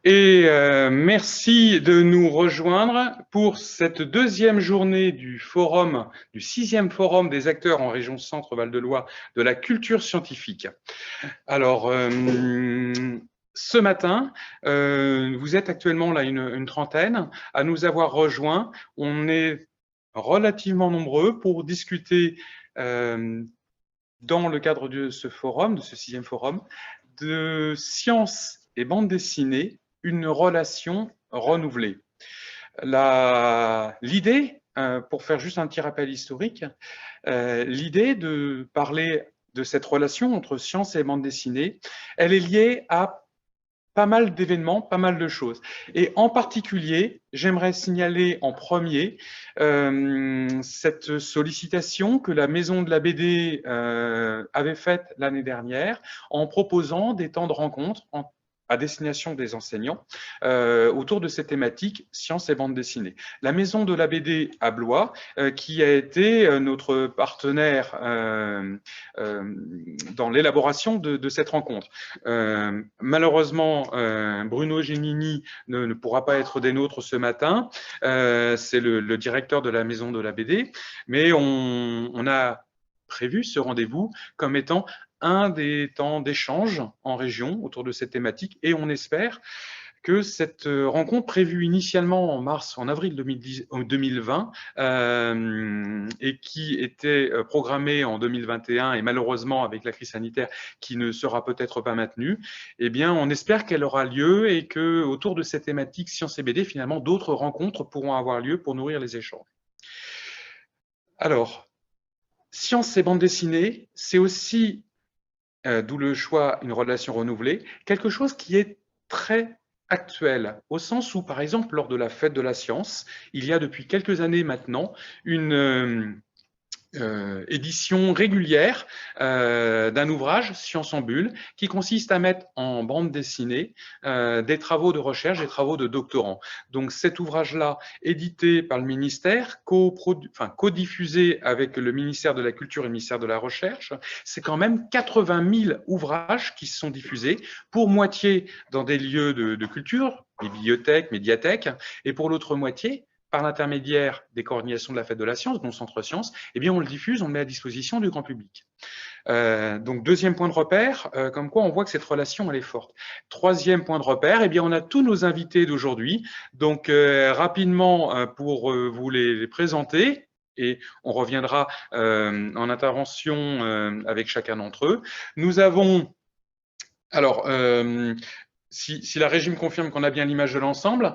Et merci de nous rejoindre pour cette deuxième journée du forum, du 6e forum des acteurs en région Centre-Val de Loire de la culture scientifique. Alors, ce matin, vous êtes actuellement là une trentaine à nous avoir rejoints. On est relativement nombreux pour discuter dans le cadre de ce forum, de ce 6e forum, de sciences et bande dessinée, une relation renouvelée. L'idée, pour faire juste un petit rappel historique, l'idée de parler de cette relation entre science et bande dessinée, elle est liée à pas mal d'événements, pas mal de choses. Et en particulier, j'aimerais signaler en premier cette sollicitation que la Maison de la BD avait faite l'année dernière en proposant des temps de rencontre à destination des enseignants autour de ces thématiques sciences et bande dessinée. La Maison de la BD à Blois, qui a été notre partenaire dans l'élaboration de cette rencontre. Malheureusement, Bruno Genini ne pourra pas être des nôtres ce matin. C'est le directeur de la Maison de la BD, mais on a prévu ce rendez-vous comme étant un des temps d'échange en région autour de cette thématique et on espère que cette rencontre prévue initialement en avril 2020 et qui était programmée en 2021 et malheureusement avec la crise sanitaire qui ne sera peut-être pas maintenue, eh bien on espère qu'elle aura lieu et que autour de cette thématique sciences et BD, finalement d'autres rencontres pourront avoir lieu pour nourrir les échanges. Alors, sciences et bande dessinée, c'est aussi, d'où le choix, une relation renouvelée, quelque chose qui est très actuel, au sens où, par exemple, lors de la fête de la science, il y a depuis quelques années maintenant une édition régulière d'un ouvrage, Science en bulle, qui consiste à mettre en bande dessinée des travaux de recherche, des travaux de doctorants. Donc cet ouvrage-là, édité par le ministère, co-diffusé avec le ministère de la Culture et le ministère de la Recherche, c'est quand même 80 000 ouvrages qui sont diffusés, pour moitié dans des lieux de culture, bibliothèques, médiathèques, et pour l'autre moitié, par l'intermédiaire des coordinations de la fête de la science, dont Centre Science, eh bien on le diffuse, on le met à disposition du grand public. Donc deuxième point de repère, comme quoi on voit que cette relation elle est forte. Troisième point de repère, eh bien on a tous nos invités d'aujourd'hui. Donc rapidement pour vous les présenter. Et on reviendra en intervention avec chacun d'entre eux. Nous avons, alors, si la régie me confirme qu'on a bien l'image de l'ensemble,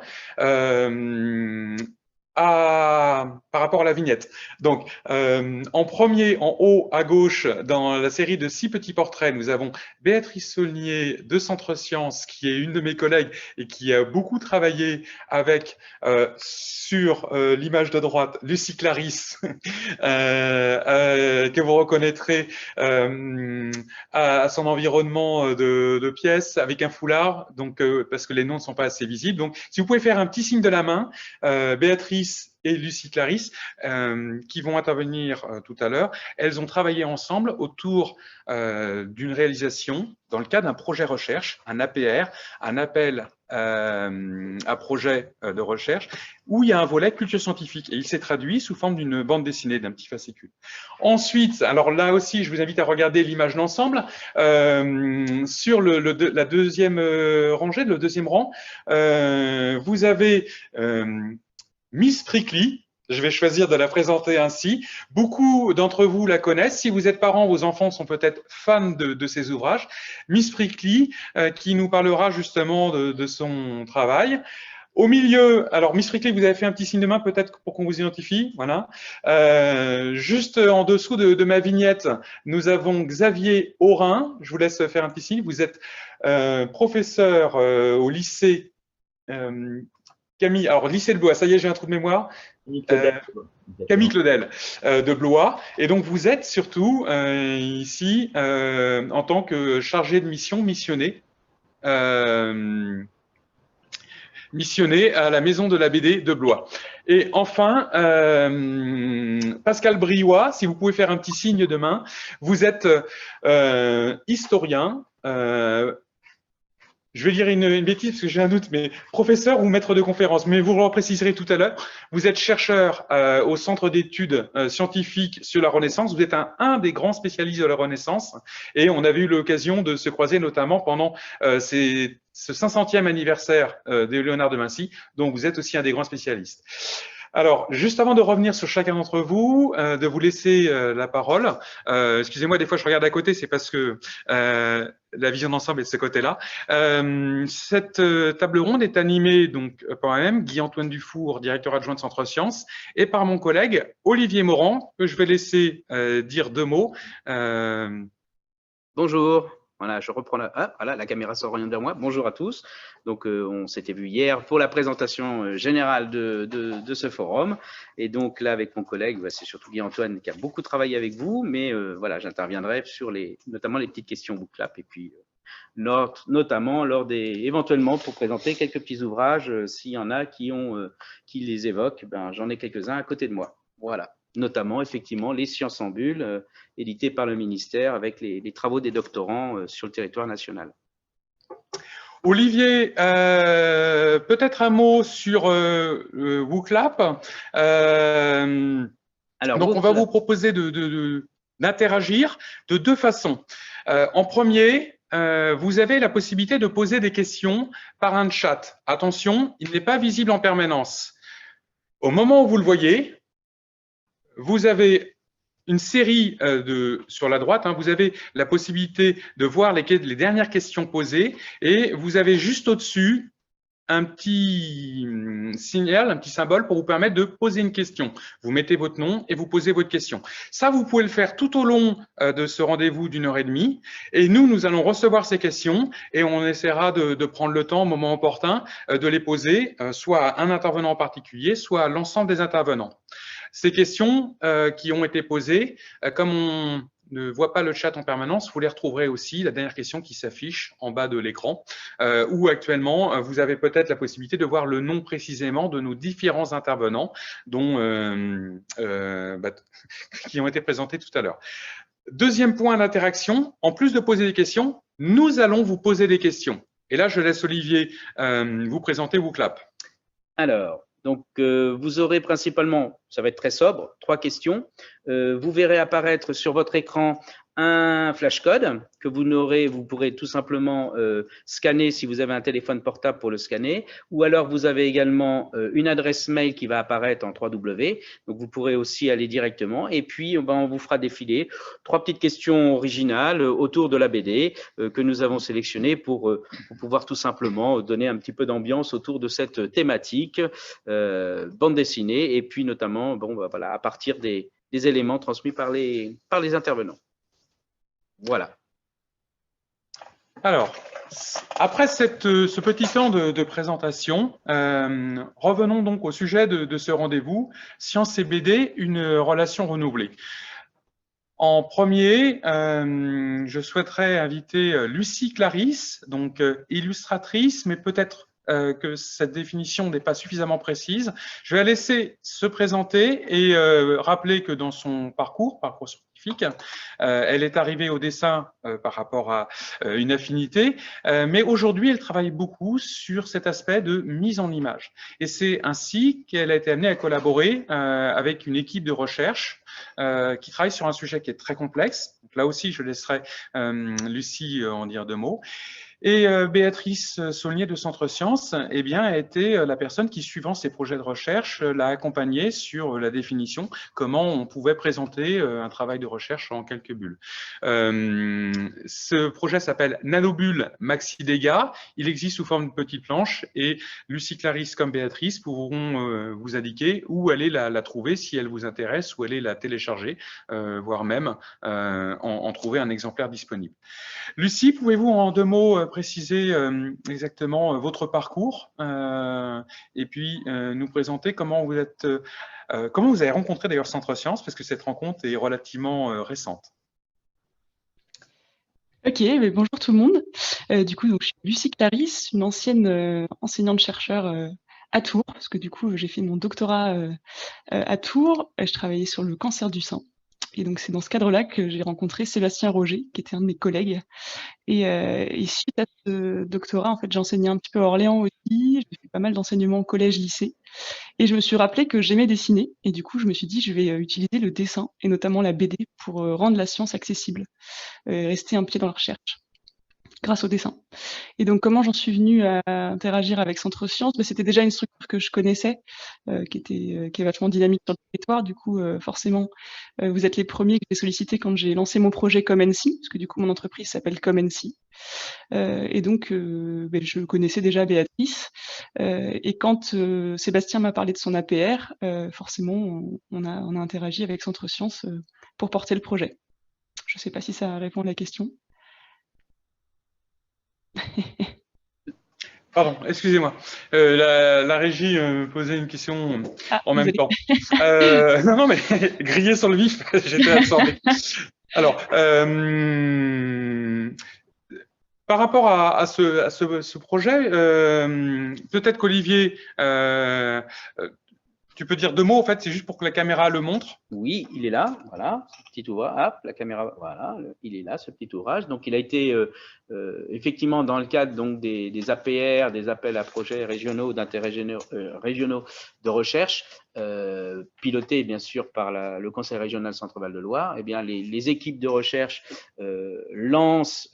par rapport à la vignette. Donc, en premier, en haut à gauche, dans la série de 6 petits portraits, nous avons Béatrice Saulnier de Centre Science, qui est une de mes collègues et qui a beaucoup travaillé avec, sur l'image de droite, Lucie Clarisse, que vous reconnaîtrez à son environnement de pièces, avec un foulard, donc, parce que les noms ne sont pas assez visibles. Donc, si vous pouvez faire un petit signe de la main, Béatrice et Lucie Clarisse, qui vont intervenir tout à l'heure, elles ont travaillé ensemble autour d'une réalisation dans le cadre d'un projet recherche, un APR, un appel à projet de recherche, où il y a un volet culture scientifique et il s'est traduit sous forme d'une bande dessinée, d'un petit fascicule. Ensuite, alors là aussi, je vous invite à regarder l'image d'ensemble. Sur la deuxième rangée, le deuxième rang, vous avez Miss Prickly. Je vais choisir de la présenter ainsi. Beaucoup d'entre vous la connaissent. Si vous êtes parents, vos enfants sont peut-être fans de ces ouvrages. Miss Prickly, qui nous parlera justement de son travail. Au milieu, alors Miss Prickly, vous avez fait un petit signe de main peut-être pour qu'on vous identifie. Voilà. Juste en dessous de ma vignette, nous avons Xavier Aurin. Je vous laisse faire un petit signe. Vous êtes professeur au lycée Camille, alors lycée de Blois, ça y est, j'ai un trou de mémoire. Camille Claudel de Blois. Et donc vous êtes surtout ici en tant que chargé de mission, missionné à la Maison de la BD de Blois. Et enfin, Pascal Briouat, si vous pouvez faire un petit signe de main, vous êtes historien, je vais dire une bêtise parce que j'ai un doute, mais professeur ou maître de conférence, mais vous le préciserez tout à l'heure. Vous êtes chercheur au Centre d'études scientifiques sur la Renaissance. Vous êtes un des grands spécialistes de la Renaissance et on avait eu l'occasion de se croiser notamment pendant ce 500e anniversaire de Léonard de Vinci, dont vous êtes aussi un des grands spécialistes. Alors, juste avant de revenir sur chacun d'entre vous, de vous laisser la parole, excusez-moi, des fois je regarde à côté, c'est parce que la vision d'ensemble est de ce côté-là. Cette table ronde est animée donc par moi-même, Guy-Antoine Dufour, directeur adjoint de Centre Sciences, et par mon collègue Olivier Morand, que je vais laisser dire 2 mots. Bonjour. Voilà, je reprends voilà, la caméra s'oriente vers moi. Bonjour à tous. Donc, on s'était vu hier pour la présentation générale de ce forum. Et donc, là, avec mon collègue, c'est surtout Guy-Antoine qui a beaucoup travaillé avec vous. Mais voilà, j'interviendrai sur notamment les petites questions bouclap. Et puis, notamment éventuellement pour présenter quelques petits ouvrages. S'il y en a qui les évoquent, j'en ai quelques-uns à côté de moi. Voilà. Notamment, effectivement, les sciences en bulle, éditées par le ministère avec les travaux des doctorants sur le territoire national. Olivier, peut-être un mot sur WooClap. Donc, on va vous proposer d'interagir de 2 façons. En premier, vous avez la possibilité de poser des questions par un chat. Attention, il n'est pas visible en permanence. Au moment où vous le voyez, vous avez une série sur la droite, vous avez la possibilité de voir les dernières questions posées et vous avez juste au-dessus un petit signal, un petit symbole pour vous permettre de poser une question. Vous mettez votre nom et vous posez votre question. Ça, vous pouvez le faire tout au long de ce rendez-vous d'1h30 et nous allons recevoir ces questions et on essaiera de prendre le temps au moment opportun de les poser soit à un intervenant en particulier, soit à l'ensemble des intervenants. Ces questions qui ont été posées, comme on ne voit pas le chat en permanence, vous les retrouverez aussi, la dernière question qui s'affiche en bas de l'écran, où actuellement, vous avez peut-être la possibilité de voir le nom précisément de nos différents intervenants qui ont été présentés tout à l'heure. Deuxième point d'interaction, en plus de poser des questions, nous allons vous poser des questions. Et là, je laisse Olivier vous présenter WooClap. Alors, donc, vous aurez principalement, ça va être très sobre, 3 questions. Vous verrez apparaître sur votre écran un flashcode que vous pourrez tout simplement scanner si vous avez un téléphone portable pour le scanner, ou alors vous avez également une adresse mail qui va apparaître en 3W, donc vous pourrez aussi aller directement, et puis on vous fera défiler 3 petites questions originales autour de la BD que nous avons sélectionnées pour pouvoir tout simplement donner un petit peu d'ambiance autour de cette thématique bande dessinée, et puis notamment voilà, à partir des éléments transmis par les intervenants. Voilà. Alors, après ce petit temps de présentation, revenons donc au sujet de ce rendez-vous, Science et BD, une relation renouvelée. En premier, je souhaiterais inviter Lucie Clarisse, donc illustratrice, mais peut-être que cette définition n'est pas suffisamment précise. Je vais la laisser se présenter et rappeler que dans son parcours scientifique, elle est arrivée au dessin par rapport à une affinité, mais aujourd'hui, elle travaille beaucoup sur cet aspect de mise en image. Et c'est ainsi qu'elle a été amenée à collaborer avec une équipe de recherche qui travaille sur un sujet qui est très complexe. Donc là aussi, je laisserai Lucie en dire 2 mots. Et Béatrice Saulnier de Centre Sciences a été la personne qui, suivant ses projets de recherche, l'a accompagnée sur la définition, comment on pouvait présenter un travail de recherche en quelques bulles. Ce projet s'appelle Nanobulle Maxi Dégâts. Il existe sous forme de petite planche et Lucie Clarisse comme Béatrice pourront vous indiquer où aller la trouver si elle vous intéresse, où aller la télécharger, voire même en trouver un exemplaire disponible. Lucie, pouvez-vous en 2 mots préciser exactement votre parcours et puis nous présenter comment vous avez rencontré d'ailleurs Centre Sciences, parce que cette rencontre est relativement récente. Ok, mais bonjour tout le monde. Du coup, donc, je suis Lucie Clarisse, une ancienne enseignante-chercheur à Tours, parce que du coup, j'ai fait mon doctorat à Tours. Je travaillais sur le cancer du sein. Et donc, c'est dans ce cadre-là que j'ai rencontré Sébastien Roger, qui était un de mes collègues. Et suite à ce doctorat, en fait, j'ai enseigné un petit peu à Orléans aussi. J'ai fait pas mal d'enseignements au collège, lycée. Et je me suis rappelé que j'aimais dessiner. Et du coup, je me suis dit, je vais utiliser le dessin, et notamment la BD, pour rendre la science accessible, rester un pied dans la recherche, grâce au dessin. Et donc, comment j'en suis venue à interagir avec Centre Sciences? C'était déjà une structure que je connaissais, qui est vachement dynamique sur le territoire. Du coup, forcément, vous êtes les premiers que j'ai sollicités quand j'ai lancé mon projet ComNC, parce que du coup, mon entreprise s'appelle ComNC. Et donc, je connaissais déjà Béatrice. Et quand Sébastien m'a parlé de son APR, forcément, on a interagi avec Centre Sciences pour porter le projet. Je ne sais pas si ça répond à la question. Pardon, excusez-moi. La régie me posait une question en même temps. Non, mais grillé sur le vif, j'étais absorbé. Alors, par rapport à ce projet, peut-être qu'Olivier, tu peux dire 2 mots, en fait, c'est juste pour que la caméra le montre. Oui, il est là, voilà, ce petit ouvrage, hop, la caméra, voilà, il est là, ce petit ouvrage. Donc, il a été effectivement dans le cadre donc, des APR, des appels à projets régionaux d'intérêt régionaux de recherche, pilotés bien sûr par le Conseil régional Centre-Val de Loire. Eh bien, les équipes de recherche lancent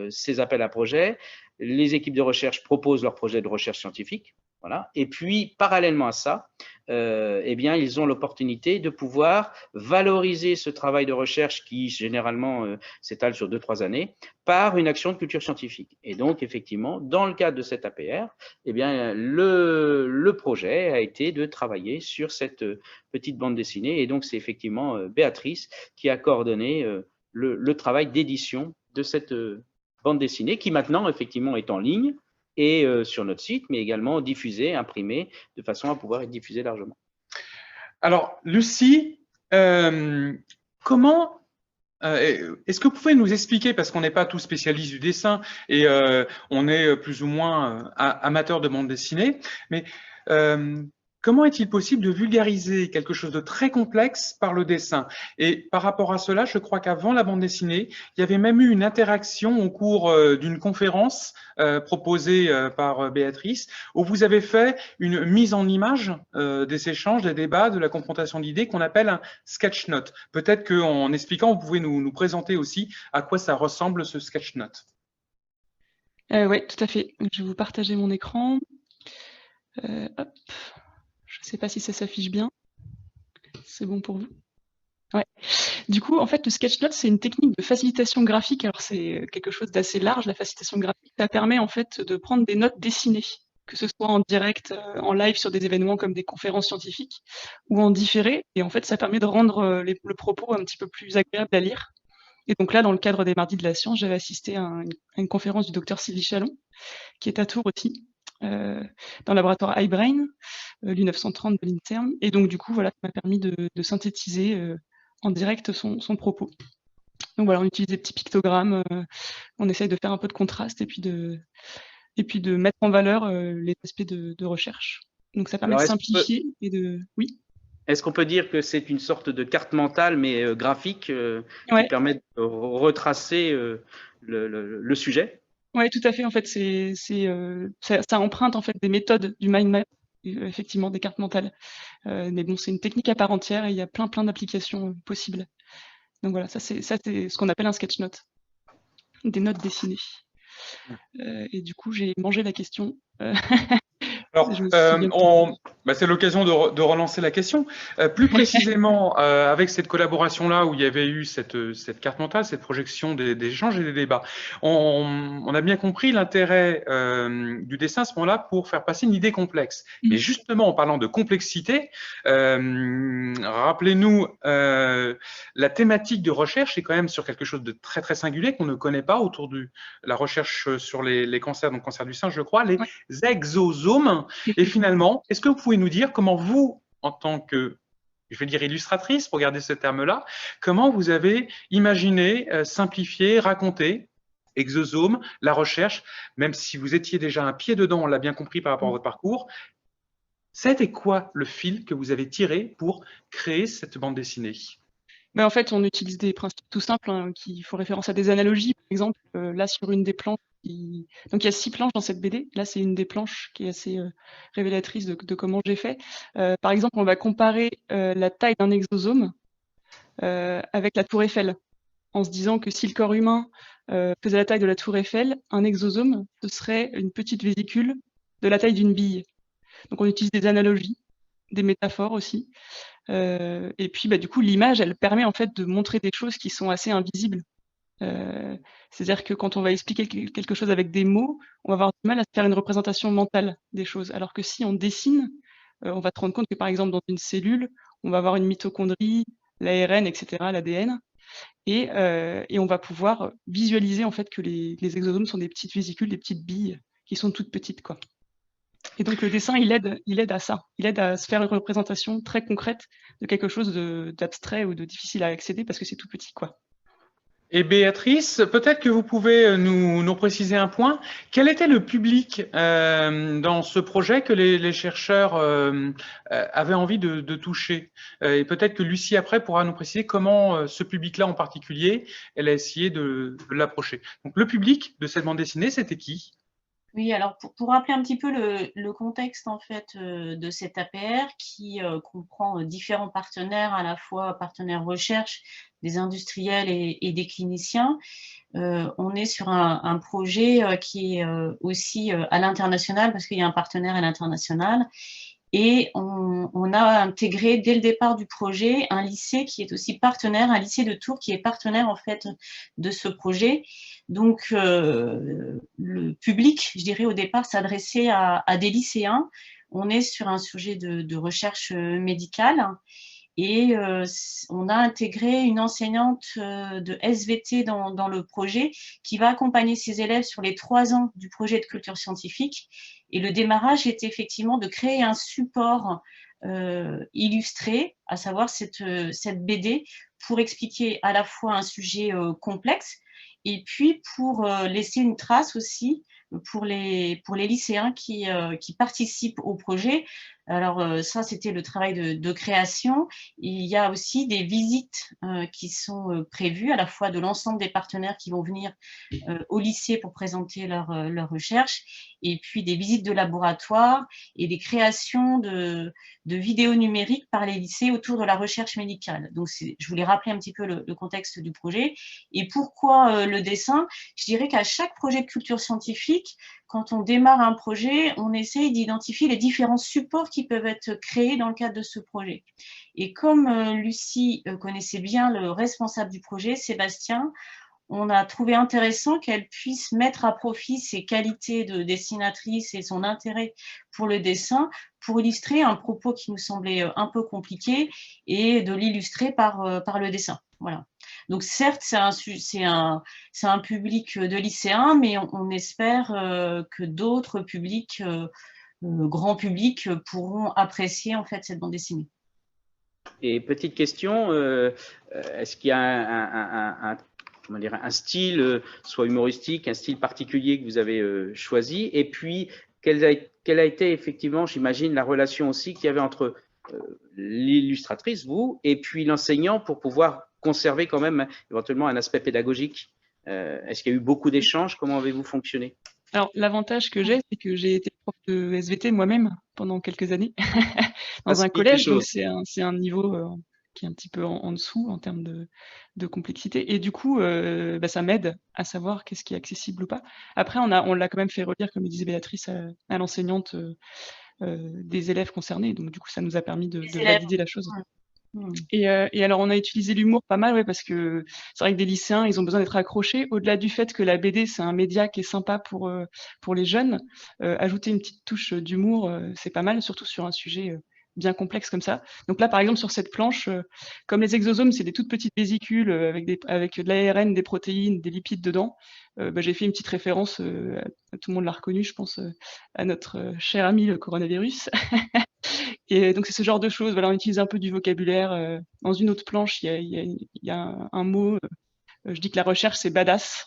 ces appels à projets. Les équipes de recherche proposent leurs projets de recherche scientifique. Voilà. Et puis, parallèlement à ça, eh bien, ils ont l'opportunité de pouvoir valoriser ce travail de recherche qui, généralement, s'étale sur 2-3 années, par une action de culture scientifique. Et donc, effectivement, dans le cadre de cette APR, eh bien, le projet a été de travailler sur cette petite bande dessinée. Et donc, c'est effectivement Béatrice qui a coordonné le travail d'édition de cette bande dessinée qui, maintenant, effectivement, est en ligne et sur notre site, mais également diffusé, imprimé, de façon à pouvoir être diffusé largement. Alors, Lucie, comment est-ce que vous pouvez nous expliquer, parce qu'on n'est pas tous spécialistes du dessin et on est plus ou moins amateurs de bande dessinée, mais comment est-il possible de vulgariser quelque chose de très complexe par le dessin? Et par rapport à cela, je crois qu'avant la bande dessinée, il y avait même eu une interaction au cours d'une conférence proposée par Béatrice, où vous avez fait une mise en image des échanges, des débats, de la confrontation d'idées qu'on appelle un sketch note. Peut-être qu'en expliquant, vous pouvez nous présenter aussi à quoi ça ressemble ce sketch note. Oui, tout à fait. Je vais vous partager mon écran. Hop. Je ne sais pas si ça s'affiche bien. C'est bon pour vous? Ouais. Du coup, en fait, le sketchnote, c'est une technique de facilitation graphique. Alors, c'est quelque chose d'assez large, la facilitation graphique. Ça permet, en fait, de prendre des notes dessinées, que ce soit en direct, en live sur des événements comme des conférences scientifiques, ou en différé. Et en fait, ça permet de rendre le propos un petit peu plus agréable à lire. Et donc là, dans le cadre des Mardis de la Science, j'avais assisté à une conférence du docteur Sylvie Chalon, qui est à Tours aussi, dans le laboratoire iBrain, l'U930 de l'INSERM. Et donc, du coup, voilà, ça m'a permis de synthétiser en direct son propos. Donc voilà, on utilise des petits pictogrammes, on essaye de faire un peu de contraste et puis de mettre en valeur les aspects de recherche. Donc ça permet de simplifier et de… Oui. Est-ce qu'on peut dire que c'est une sorte de carte mentale, mais graphique, qui permet de retracer le sujet? Oui, tout à fait. En fait, ça emprunte en fait des méthodes du mind map, effectivement, des cartes mentales. Mais bon, c'est une technique à part entière et il y a plein d'applications possibles. Donc voilà, ça c'est ce qu'on appelle un sketch note, des notes dessinées. Et du coup, j'ai mangé la question. Alors, c'est l'occasion de relancer la question. Plus précisément, avec cette collaboration-là où il y avait eu cette carte mentale, cette projection des échanges et des débats, on a bien compris l'intérêt du dessin à ce moment-là pour faire passer une idée complexe. Mais justement, en parlant de complexité, rappelez-nous, la thématique de recherche est quand même sur quelque chose de très très singulier qu'on ne connaît pas autour de la recherche sur les cancers, donc cancer du sein, je crois, les exosomes. Et finalement, est-ce que vous pouvez nous dire comment vous, en tant que, je vais dire illustratrice, pour garder ce terme-là, comment vous avez imaginé, simplifier, raconter exosome, la recherche, même si vous étiez déjà un pied dedans, on l'a bien compris par rapport à votre parcours, c'était quoi le fil que vous avez tiré pour créer cette bande dessinée? Mais en fait, on utilise des principes tout simples qui font référence à des analogies. Par exemple, là, sur une des planches, donc il y a 6 planches dans cette BD. Là, c'est une des planches qui est assez révélatrice de comment j'ai fait. Par exemple, on va comparer la taille d'un exosome avec la tour Eiffel, en se disant que si le corps humain faisait la taille de la tour Eiffel, un exosome, ce serait une petite vésicule de la taille d'une bille. Donc on utilise des analogies, des métaphores aussi. Et puis du coup, l'image, elle permet en fait de montrer des choses qui sont assez invisibles. C'est-à-dire que quand on va expliquer quelque chose avec des mots, on va avoir du mal à se faire une représentation mentale des choses. Alors que si on dessine, on va se rendre compte que par exemple dans une cellule, on va avoir une mitochondrie, l'ARN, etc., l'ADN, et on va pouvoir visualiser en fait que les exosomes sont des petites vésicules, des petites billes qui sont toutes petites, quoi. Et donc le dessin, il aide à ça. Il aide à se faire une représentation très concrète de quelque chose d'abstrait ou de difficile à accéder parce que c'est tout petit, quoi. Et Béatrice, peut-être que vous pouvez nous préciser un point. Quel était le public dans ce projet que les chercheurs avaient envie de toucher? Et peut-être que Lucie, après, pourra nous préciser comment ce public-là en particulier, elle a essayé de l'approcher. Donc, le public de cette bande dessinée, c'était qui? Oui, alors pour rappeler un petit peu le contexte en fait de cette APR qui comprend différents partenaires, à la fois partenaires recherche, des industriels et des cliniciens, on est sur un projet qui est aussi à l'international parce qu'il y a un partenaire à l'international. Et on a intégré dès le départ du projet un lycée qui est aussi partenaire, un lycée de Tours qui est partenaire en fait de ce projet. Donc le public, je dirais au départ, s'adressait à des lycéens. On est sur un sujet de recherche médicale. Et on a intégré une enseignante de SVT dans le projet qui va accompagner ses élèves sur les 3 ans du projet de culture scientifique. Et le démarrage était effectivement de créer un support illustré, à savoir cette BD, pour expliquer à la fois un sujet complexe et puis pour laisser une trace aussi pour les lycéens qui participent au projet. Alors ça, c'était le travail de création. Il y a aussi des visites qui sont prévues, à la fois de l'ensemble des partenaires qui vont venir au lycée pour présenter leur recherche, et puis des visites de laboratoire et des créations de vidéos numériques par les lycées autour de la recherche médicale. Donc, je voulais rappeler un petit peu le contexte du projet. Et pourquoi le dessin? Je dirais qu'à chaque projet de culture scientifique, quand on démarre un projet, on essaye d'identifier les différents supports qui peuvent être créés dans le cadre de ce projet. Et comme Lucie connaissait bien le responsable du projet, Sébastien, on a trouvé intéressant qu'elle puisse mettre à profit ses qualités de dessinatrice et son intérêt pour le dessin pour illustrer un propos qui nous semblait un peu compliqué et de l'illustrer par le dessin. Voilà. Donc certes, c'est un public de lycéens, mais on espère que d'autres publics, grand public, pourront apprécier en fait cette bande dessinée. Et petite question, est-ce qu'il y a un style, soit humoristique, un style particulier que vous avez choisi? Et puis, quelle a été effectivement, j'imagine, la relation aussi qu'il y avait entre l'illustratrice, vous, et puis l'enseignant pour pouvoir conserver quand même éventuellement un aspect pédagogique? Est-ce qu'il y a eu beaucoup d'échanges? Comment avez-vous fonctionné? Alors, l'avantage que j'ai, c'est que j'ai été prof de SVT moi-même pendant quelques années dans un collège, donc c'est un niveau qui est un petit peu en dessous en termes de complexité. Et du coup, ça m'aide à savoir qu'est-ce qui est accessible ou pas. Après, on l'a quand même fait relire, comme disait Béatrice, à l'enseignante des élèves concernés. Donc, du coup, ça nous a permis de valider la chose. Et alors, on a utilisé l'humour pas mal, ouais, parce que c'est vrai que des lycéens, ils ont besoin d'être accrochés. Au-delà du fait que la BD, c'est un média qui est sympa pour les jeunes, ajouter une petite touche d'humour, c'est pas mal, surtout sur un sujet bien complexe comme ça. Donc là, par exemple, sur cette planche, comme les exosomes, c'est des toutes petites vésicules avec de l'ARN, des protéines, des lipides dedans, j'ai fait une petite référence, tout le monde l'a reconnu, je pense, à notre cher ami le coronavirus. Et donc c'est ce genre de choses. Voilà, on utilise un peu du vocabulaire. Dans une autre planche, il y a un mot. Je dis que la recherche c'est badass.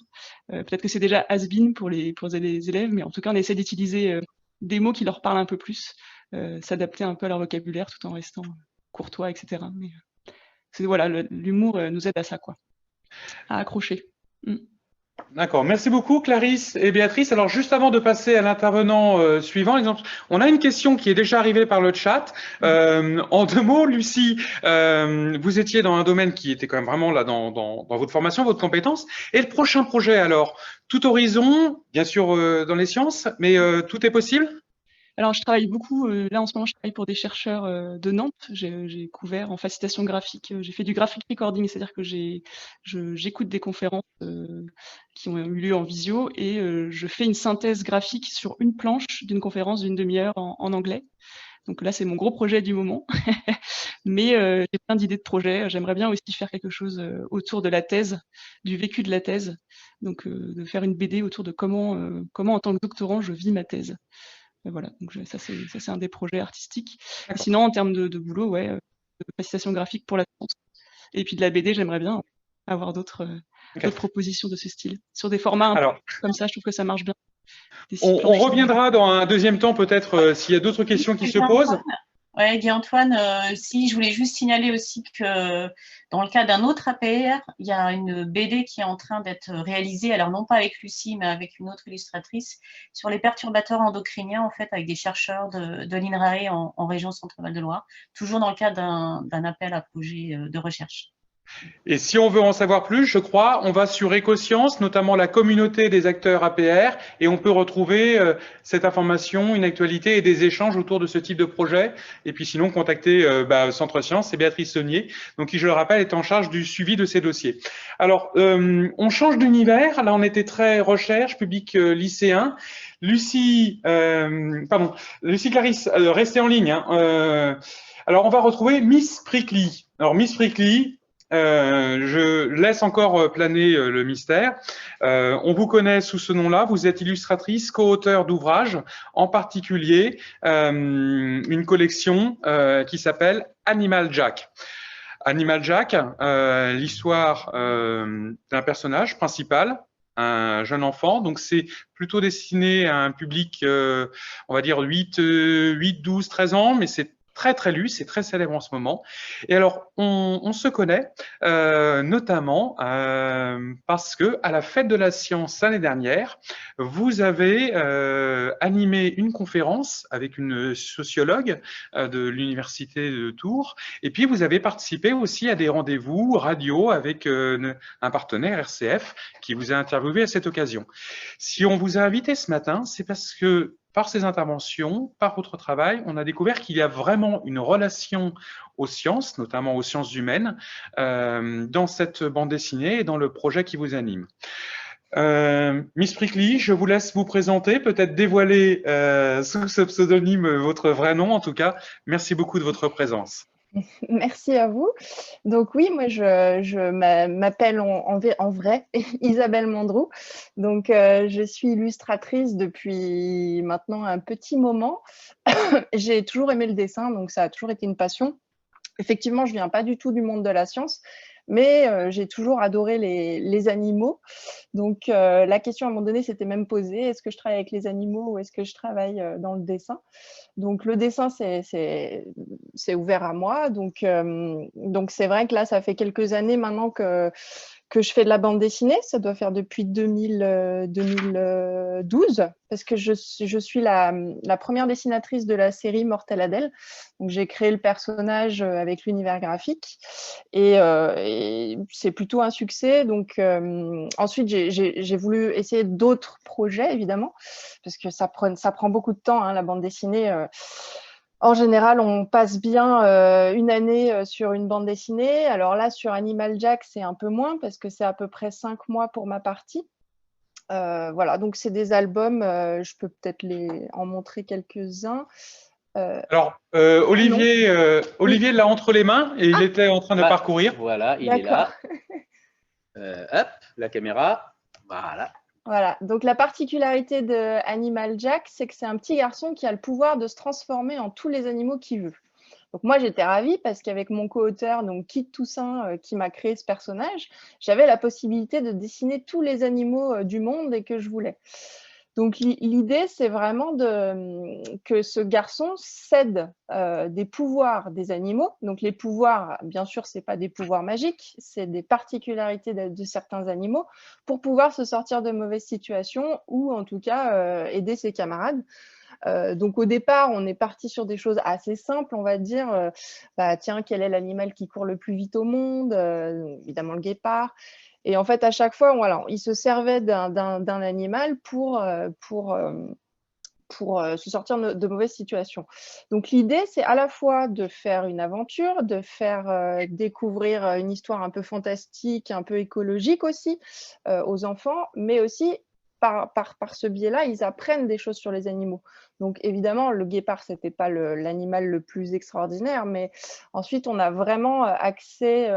Peut-être que c'est déjà has-been pour les élèves, mais en tout cas on essaie d'utiliser des mots qui leur parlent un peu plus, s'adapter un peu à leur vocabulaire tout en restant courtois, etc. Mais voilà, l'humour nous aide à ça, quoi, à accrocher. D'accord, merci beaucoup Clarisse et Béatrice. Alors juste avant de passer à l'intervenant suivant, exemple, on a une question qui est déjà arrivée par le chat. En 2 mots, Lucie, vous étiez dans un domaine qui était quand même vraiment là dans votre formation, votre compétence. Et le prochain projet alors, tout horizon, bien sûr dans les sciences, mais tout est possible? Alors, je travaille beaucoup, là en ce moment, je travaille pour des chercheurs de Nantes. J'ai couvert en facilitation graphique, j'ai fait du graphic recording, c'est-à-dire que j'écoute des conférences qui ont eu lieu en visio et je fais une synthèse graphique sur une planche d'une conférence d'une demi-heure en anglais. Donc là, c'est mon gros projet du moment. Mais j'ai plein d'idées de projets. J'aimerais bien aussi faire quelque chose autour de la thèse, du vécu de la thèse. Donc, de faire une BD autour de comment en tant que doctorant, je vis ma thèse. Voilà, donc ça c'est un des projets artistiques. Et sinon, en termes de boulot, ouais, de facilitation graphique pour la science. Et puis de la BD, j'aimerais bien avoir d'autres propositions de ce style. Sur des formats comme ça, je trouve que ça marche bien. On reviendra dans un deuxième temps peut-être s'il y a d'autres questions qui se posent. Oui, Guy-Antoine, si je voulais juste signaler aussi que dans le cas d'un autre APR, il y a une BD qui est en train d'être réalisée, alors non pas avec Lucie, mais avec une autre illustratrice, sur les perturbateurs endocriniens, en fait, avec des chercheurs de l'INRAE en région Centre-Val de Loire, toujours dans le cadre d'un appel à projet de recherche. Et si on veut en savoir plus, je crois, on va sur Écosciences, notamment la communauté des acteurs APR, et on peut retrouver cette information, une actualité et des échanges autour de ce type de projet. Et puis sinon, contacter Centre Sciences, c'est Béatrice Saunier, donc qui, je le rappelle, est en charge du suivi de ces dossiers. Alors, on change d'univers. Là, on était très recherche, public lycéen. Lucie Clarisse, restez en ligne. Alors, on va retrouver Miss Prickly. Alors, Miss Prickly, je laisse encore planer le mystère. On vous connaît sous ce nom-là. Vous êtes illustratrice, co-auteur d'ouvrages, en particulier une collection qui s'appelle Animal Jack. Animal Jack, l'histoire d'un personnage principal, un jeune enfant. Donc, c'est plutôt destiné à un public, on va dire 8, 12, 13 ans, mais c'est très très lu, c'est très célèbre en ce moment. Et alors, on se connaît notamment parce que à la Fête de la Science l'année dernière, vous avez animé une conférence avec une sociologue de l'université de Tours, et puis vous avez participé aussi à des rendez-vous radio avec un partenaire RCF qui vous a interviewé à cette occasion. Si on vous a invité ce matin, c'est parce que par ces interventions, par votre travail, on a découvert qu'il y a vraiment une relation aux sciences, notamment aux sciences humaines, dans cette bande dessinée et dans le projet qui vous anime. Miss Prickly, je vous laisse vous présenter, peut-être dévoiler sous ce pseudonyme votre vrai nom. En tout cas, merci beaucoup de votre présence. Merci à vous. Donc oui, moi je m'appelle en vrai Isabelle Mandrou. Donc je suis illustratrice depuis maintenant un petit moment. J'ai toujours aimé le dessin, donc ça a toujours été une passion. Effectivement, je viens pas du tout du monde de la science, mais j'ai toujours adoré les animaux. Donc la question à un moment donné s'était même posée, est-ce que je travaille avec les animaux ou est-ce que je travaille dans le dessin? Donc le dessin, c'est ouvert à moi. Donc c'est vrai que là, ça fait quelques années maintenant que je fais de la bande dessinée. Ça doit faire depuis 2012, parce que je suis la première dessinatrice de la série Mortel Adèle. Donc j'ai créé le personnage avec l'univers graphique et c'est plutôt un succès. Donc ensuite, j'ai voulu essayer d'autres projets, évidemment, parce que ça prend beaucoup de temps, hein, la bande dessinée. En général, on passe bien une année sur une bande dessinée. Alors là, sur Animal Jack, c'est un peu moins parce que c'est à peu près 5 mois pour ma partie. Voilà, donc c'est des albums. Je peux peut-être en montrer quelques-uns. Alors, Olivier l'a entre les mains et il était en train de parcourir. Voilà, il est là. Hop, la caméra. Voilà. Voilà, donc la particularité de Animal Jack, c'est que c'est un petit garçon qui a le pouvoir de se transformer en tous les animaux qu'il veut. Donc moi, j'étais ravie parce qu'avec mon co-auteur, donc Kit Toussaint, qui m'a créé ce personnage, j'avais la possibilité de dessiner tous les animaux du monde et que je voulais. Donc l'idée, c'est vraiment que ce garçon cède des pouvoirs des animaux. Donc les pouvoirs, bien sûr, c'est pas des pouvoirs magiques, c'est des particularités de certains animaux pour pouvoir se sortir de mauvaises situations ou en tout cas aider ses camarades. Donc au départ, on est parti sur des choses assez simples, on va dire. Tiens, quel est l'animal qui court le plus vite au monde? Évidemment le guépard. Et en fait, à chaque fois, voilà, il se servait d'un animal pour se sortir de mauvaises situations. Donc l'idée, c'est à la fois de faire une aventure, de faire découvrir une histoire un peu fantastique, un peu écologique aussi aux enfants, mais aussi par ce biais-là, ils apprennent des choses sur les animaux. Donc évidemment, le guépard, c'était pas l'animal le plus extraordinaire, mais ensuite, on a vraiment axé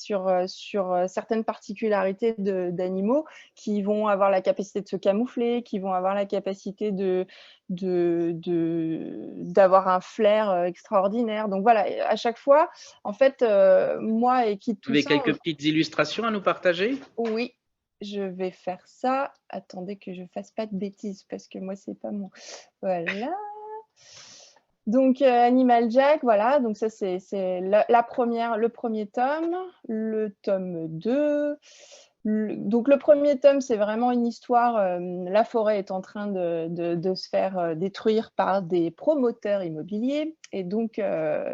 sur certaines particularités d'animaux qui vont avoir la capacité de se camoufler, qui vont avoir la capacité d'avoir un flair extraordinaire. Donc voilà, à chaque fois, en fait, moi et Kit Toussaint... Vous avez quelques petites illustrations à nous partager? Oui. Je vais faire ça. Attendez que je ne fasse pas de bêtises parce que moi, c'est pas mon... Voilà. Donc, Animal Jack, voilà. Donc, ça, c'est le premier tome. Le tome 2. Donc, le premier tome, c'est vraiment une histoire. La forêt est en train de se faire détruire par des promoteurs immobiliers. Et donc,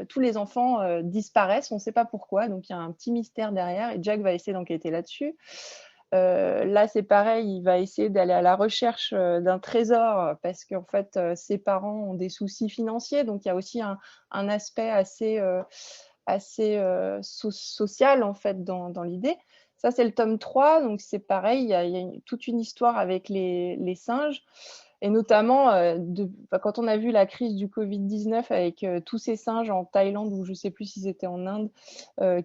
tous les enfants disparaissent. On ne sait pas pourquoi. Donc, il y a un petit mystère derrière. Et Jack va essayer d'enquêter là-dessus. Là, c'est pareil, il va essayer d'aller à la recherche d'un trésor parce qu'en fait, ses parents ont des soucis financiers. Donc, il y a aussi un aspect assez social, en fait, dans l'idée. Ça, c'est le tome 3. Donc, c'est pareil, il y a toute une histoire avec les singes. Et notamment, quand on a vu la crise du Covid-19 avec tous ces singes en Thaïlande, ou je ne sais plus s'ils étaient en Inde,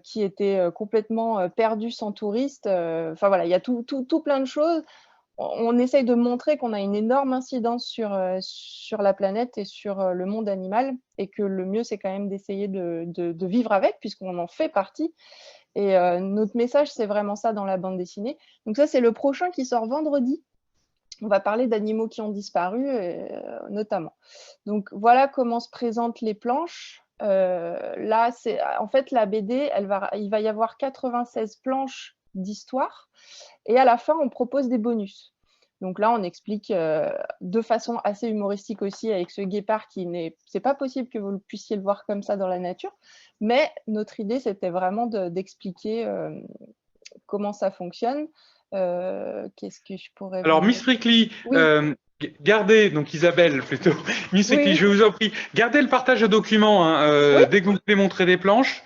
qui étaient complètement perdus sans touristes. Enfin voilà, il y a tout plein de choses. On essaye de montrer qu'on a une énorme incidence sur la planète et sur le monde animal, et que le mieux, c'est quand même d'essayer de vivre avec, puisqu'on en fait partie. Et notre message, c'est vraiment ça dans la bande dessinée. Donc ça, c'est le prochain qui sort vendredi. On va parler d'animaux qui ont disparu, notamment. Donc, voilà comment se présentent les planches. Là, en fait, la BD, il va y avoir 96 planches d'histoire. Et à la fin, on propose des bonus. Donc là, on explique de façon assez humoristique aussi avec ce guépard c'est pas possible que vous puissiez le voir comme ça dans la nature. Mais notre idée, c'était vraiment d'expliquer comment ça fonctionne. Qu'est-ce que je pourrais Alors, vous Miss dire? Prickly, Oui. Gardez, donc Isabelle plutôt, Miss Prickly, Oui. je vous en prie, gardez le partage de documents Oui. dès que vous pouvez montrer des planches.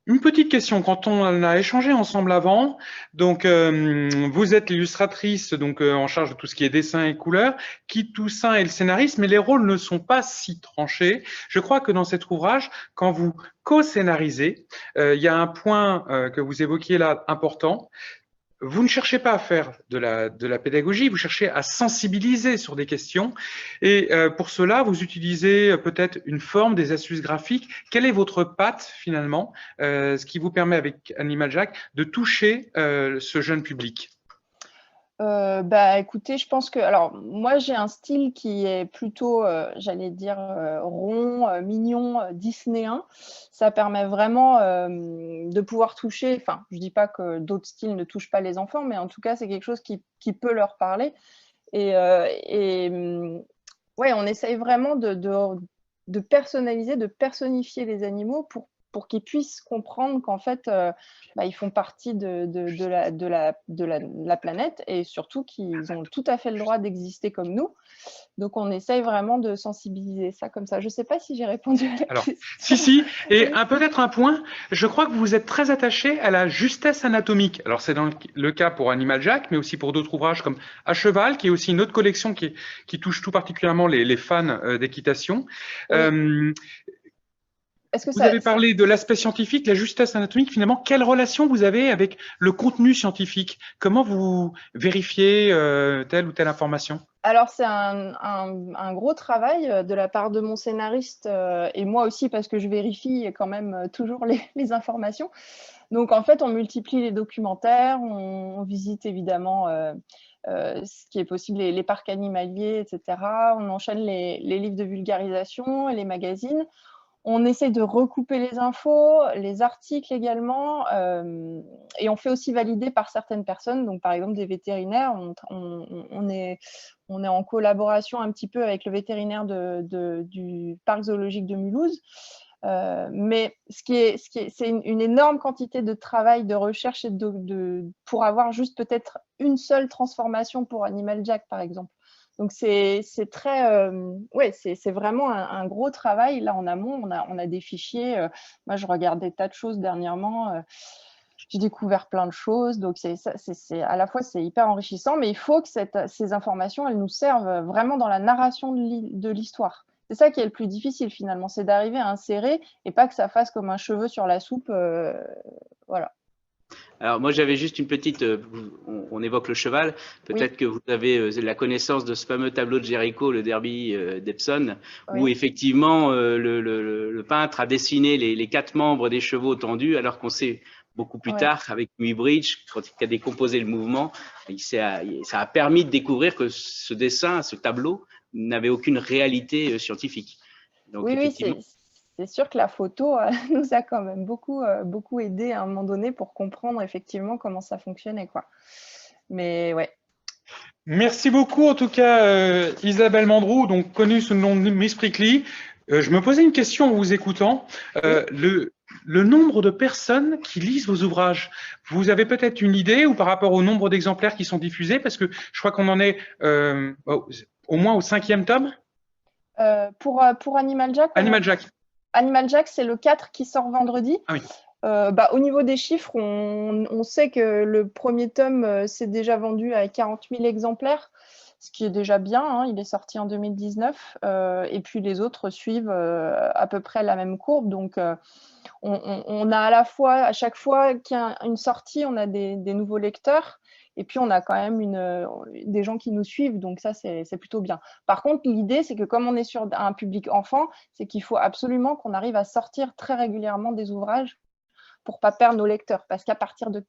Une petite question, quand on a échangé ensemble avant, donc vous êtes l'illustratrice donc en charge de tout ce qui est dessin et couleurs, Kit Toussaint est le scénariste, mais les rôles ne sont pas si tranchés. Je crois que dans cet ouvrage, quand vous co-scénarisez, il y a un point que vous évoquiez là important. Vous ne cherchez pas à faire de la pédagogie, vous cherchez à sensibiliser sur des questions. Et pour cela, vous utilisez peut-être une forme, des astuces graphiques. Quelle est votre patte finalement, ce qui vous permet avec Animal Jack de toucher ce jeune public? Écoutez, je pense que, alors moi j'ai un style qui est plutôt, j'allais dire rond, mignon, disneyen. Ça permet vraiment de pouvoir toucher. Enfin, je dis pas que d'autres styles ne touchent pas les enfants, mais en tout cas c'est quelque chose qui peut leur parler. Et ouais, on essaye vraiment de personnaliser, de personnifier les animaux pour qu'ils puissent comprendre qu'en fait, ils font partie de la planète, et surtout qu'ils ont tout à fait le droit d'exister comme nous. Donc, on essaye vraiment de sensibiliser ça comme ça. Je ne sais pas si j'ai répondu à la question. Si. Et peut-être un point, je crois que vous êtes très attaché à la justesse anatomique. Alors, c'est dans le cas pour Animal Jack, mais aussi pour d'autres ouvrages comme À Cheval, qui est aussi une autre collection qui touche tout particulièrement les fans d'équitation. Oui. Vous avez parlé de l'aspect scientifique, la justesse anatomique. Finalement, quelle relation vous avez avec le contenu scientifique? Comment vous vérifiez telle ou telle information? Alors, c'est un gros travail de la part de mon scénariste et moi aussi, parce que je vérifie quand même toujours les informations. Donc, en fait, on multiplie les documentaires, on visite évidemment ce qui est possible, les parcs animaliers, etc. On enchaîne les livres de vulgarisation et les magazines. On essaie de recouper les infos, les articles également, et on fait aussi valider par certaines personnes, donc par exemple des vétérinaires. On est en collaboration un petit peu avec le vétérinaire du parc zoologique de Mulhouse. Mais c'est une énorme quantité de travail, de recherche et pour avoir juste peut-être une seule transformation pour Animal Jack, par exemple. Donc c'est très, ouais, c'est vraiment un gros travail là en amont. On a des fichiers. Moi, je regarde des tas de choses dernièrement. J'ai découvert plein de choses. Donc à la fois c'est hyper enrichissant, mais il faut que ces informations, elles nous servent vraiment dans la narration de l'histoire. C'est ça qui est le plus difficile finalement, c'est d'arriver à insérer et pas que ça fasse comme un cheveu sur la soupe. Voilà. Alors moi j'avais juste une petite, on évoque le cheval, peut-être que vous avez la connaissance de ce fameux tableau de Géricault, le derby d'Epsom, où effectivement le peintre a dessiné les 4 membres des chevaux tendus, alors qu'on sait beaucoup plus tard avec Muybridge, quand il a décomposé le mouvement, ça a permis de découvrir que ce dessin, ce tableau n'avait aucune réalité scientifique. Donc, oui, c'est sûr que la photo nous a quand même beaucoup aidé à un moment donné pour comprendre effectivement comment ça fonctionnait, quoi. Mais ouais. Merci beaucoup en tout cas Isabelle Mandroux, donc connue sous le nom de Miss Prickly. Je me posais une question en vous écoutant. Le nombre de personnes qui lisent vos ouvrages, vous avez peut-être une idée ou par rapport au nombre d'exemplaires qui sont diffusés, parce que je crois qu'on en est au moins au 5e tome. Pour Animal Jack. Animal Jack. Animal Jack, c'est le 4 qui sort vendredi. Ah oui. Au niveau des chiffres, on sait que le premier tome s'est déjà vendu à 40 000 exemplaires, ce qui est déjà bien, hein, il est sorti en 2019, et puis les autres suivent à peu près la même courbe. Donc, on a à la fois, à chaque fois qu'il y a une sortie, on a des nouveaux lecteurs, et puis on a quand même des gens qui nous suivent, donc ça c'est plutôt bien. Par contre, l'idée c'est que comme on est sur un public enfant, c'est qu'il faut absolument qu'on arrive à sortir très régulièrement des ouvrages pour pas perdre nos lecteurs, parce qu'à partir de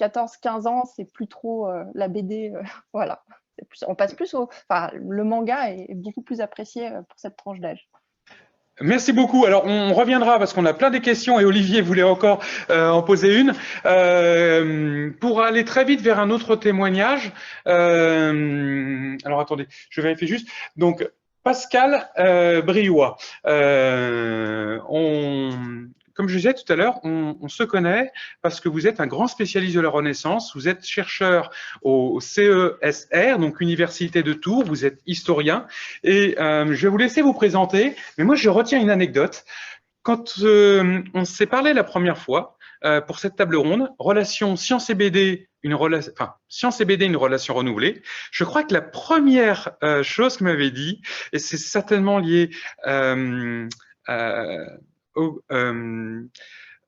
14-15 ans, c'est plus trop la BD, voilà. On passe plus le manga est beaucoup plus apprécié pour cette tranche d'âge. Merci beaucoup. Alors, on reviendra parce qu'on a plein de questions et Olivier voulait encore en poser une. Pour aller très vite vers un autre témoignage, alors attendez, je vérifie juste. Donc, Pascal Briouat, comme je disais tout à l'heure, on se connaît parce que vous êtes un grand spécialiste de la Renaissance. Vous êtes chercheur au CESR, donc Université de Tours. Vous êtes historien. Et je vais vous laisser vous présenter. Mais moi, je retiens une anecdote. Quand on s'est parlé la première fois pour cette table ronde, relation science et BD, science et BD, une relation renouvelée. Je crois que la première chose que m'avait dit, et c'est certainement lié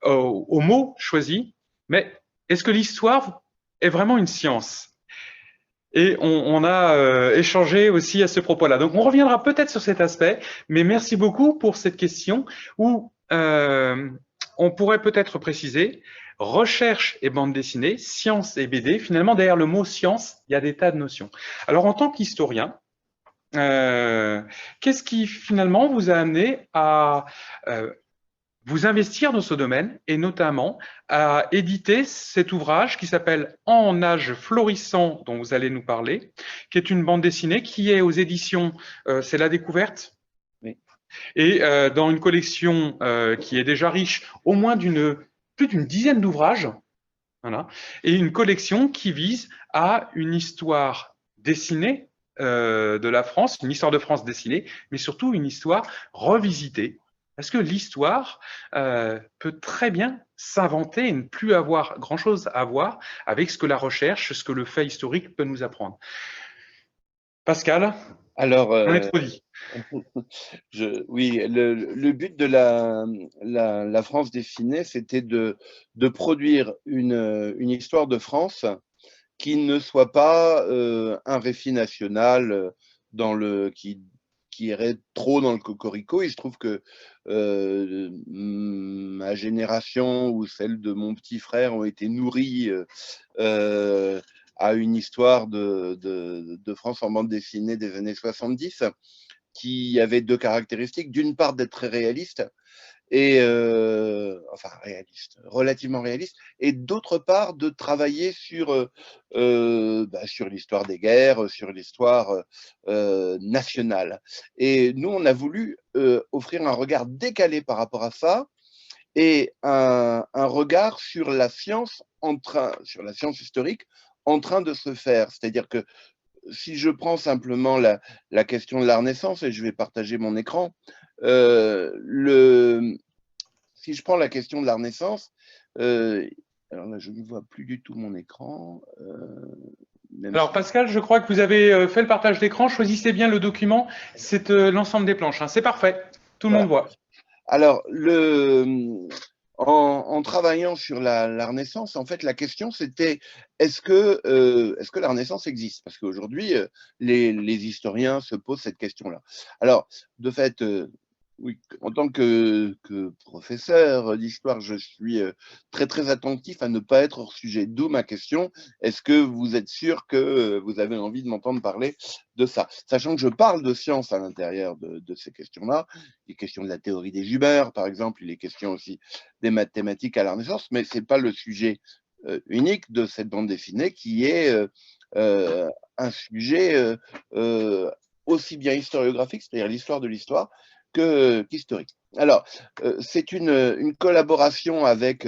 au mot choisi, mais est-ce que l'histoire est vraiment une science? Et on a échangé aussi à ce propos-là. Donc, on reviendra peut-être sur cet aspect, mais merci beaucoup pour cette question où on pourrait peut-être préciser recherche et bande dessinée, science et BD. Finalement, derrière le mot science, il y a des tas de notions. Alors, en tant qu'historien, qu'est-ce qui finalement vous a amené à vous investir dans ce domaine et notamment à éditer cet ouvrage qui s'appelle En âge florissant, dont vous allez nous parler, qui est une bande dessinée qui est aux éditions C'est la découverte. Oui. Et dans une collection qui est déjà riche, au moins plus d'une dizaine d'ouvrages, voilà, et une collection qui vise à une histoire dessinée de la France, une histoire de France dessinée, mais surtout une histoire revisitée. Parce que l'histoire peut très bien s'inventer et ne plus avoir grand-chose à voir avec ce que la recherche, ce que le fait historique peut nous apprendre. Pascal, alors, on est trop dit. Oui, le but de la France dessinée, c'était de produire une histoire de France qui ne soit pas un récit national qui irait trop dans le cocorico. Et je trouve que ma génération ou celle de mon petit frère ont été nourries à une histoire de France en bande dessinée des années 70 qui avait deux caractéristiques. D'une part, d'être très réaliste, et enfin réaliste, relativement réaliste, et d'autre part de travailler sur l'histoire des guerres, sur l'histoire nationale. Et nous, on a voulu offrir un regard décalé par rapport à ça, et un regard sur la science sur la science historique en train de se faire. C'est-à-dire que si je prends simplement la question de la Renaissance, et je vais partager mon écran, si je prends la question de la Renaissance, alors là, je ne vois plus du tout mon écran. Alors Pascal, je crois que vous avez fait le partage d'écran. Choisissez bien le document. C'est l'ensemble des planches, hein. C'est parfait. Tout le monde voit. Alors, en travaillant sur la Renaissance, en fait, la question c'était est-ce que la Renaissance existe? Parce qu'aujourd'hui, les historiens se posent cette question-là. Alors, de fait, oui, en tant que professeur d'histoire, je suis très très attentif à ne pas être hors sujet. D'où ma question, est-ce que vous êtes sûr que vous avez envie de m'entendre parler de ça? Sachant que je parle de science à l'intérieur de ces questions-là, les questions de la théorie des humeurs, par exemple, il est question aussi des mathématiques à la Renaissance, mais ce n'est pas le sujet unique de cette bande dessinée qui est un sujet aussi bien historiographique, c'est-à-dire l'histoire de l'histoire, qu'historique. Alors, c'est une collaboration avec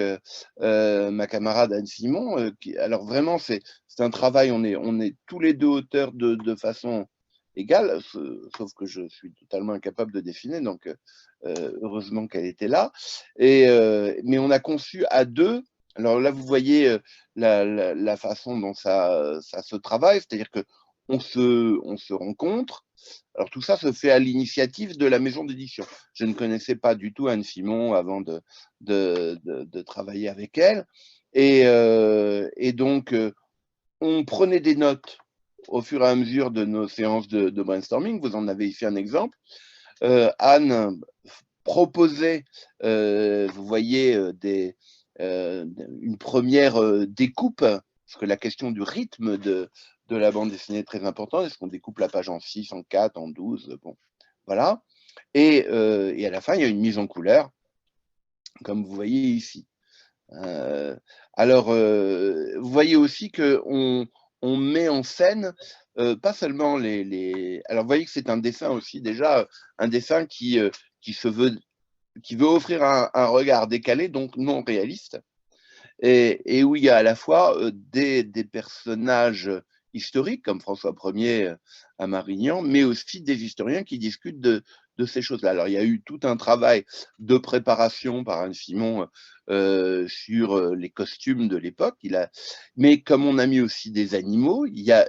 ma camarade Anne Simon. Alors vraiment, c'est un travail, on est tous les deux auteurs de façon égale, sauf que je suis totalement incapable de dessiner, donc heureusement qu'elle était là. Mais on a conçu à deux. Alors là, vous voyez la façon dont ça se travaille, c'est-à-dire que on se rencontre. Alors tout ça se fait à l'initiative de la maison d'édition. Je ne connaissais pas du tout Anne Simon avant de travailler avec elle. Et donc, on prenait des notes au fur et à mesure de nos séances de brainstorming. Vous en avez ici un exemple. Anne proposait, vous voyez, une première découpe, parce que la question du rythme de la bande dessinée est très importante. Est-ce qu'on découpe la page en 6, en 4, en 12? Bon, voilà. Et à la fin, il y a une mise en couleur, comme vous voyez ici. Alors, vous voyez aussi qu'on met en scène pas seulement Alors, vous voyez que c'est un dessin aussi, déjà, un dessin qui veut offrir un regard décalé, donc non réaliste, et où il y a à la fois des personnages historiques, comme François Ier à Marignan, mais aussi des historiens qui discutent de ces choses-là. Alors, il y a eu tout un travail de préparation par Anne Simon sur les costumes de l'époque. Mais comme on a mis aussi des animaux, il y a,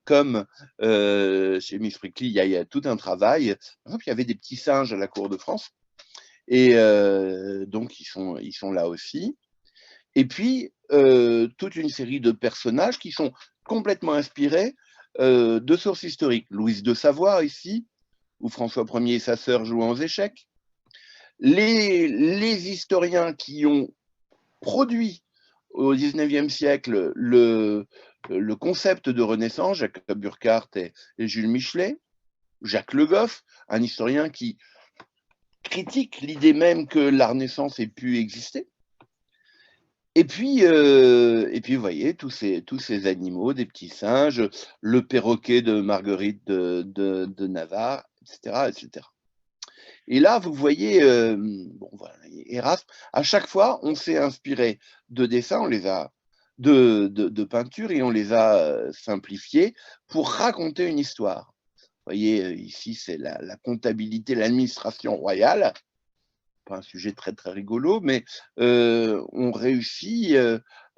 comme chez Miss Prickly, il y a tout un travail. Par exemple, il y avait des petits singes à la cour de France, et donc ils sont là aussi. Et puis, toute une série de personnages qui sont complètement inspirés de sources historiques. Louise de Savoie, ici, où François Ier et sa sœur jouent aux échecs. Les historiens qui ont produit au XIXe siècle le concept de Renaissance, Jacob Burckhardt et Jules Michelet. Jacques Le Goff, un historien qui critique l'idée même que la Renaissance ait pu exister. Et puis, vous voyez, tous ces animaux, des petits singes, le perroquet de Marguerite de Navarre, etc., etc. Et là, vous voyez, bon, voilà, Erasme, à chaque fois, on s'est inspiré de dessins, on les a de peintures, et on les a simplifiés pour raconter une histoire. Vous voyez, ici, c'est la comptabilité, l'administration royale. Pas un sujet très très rigolo, mais on réussit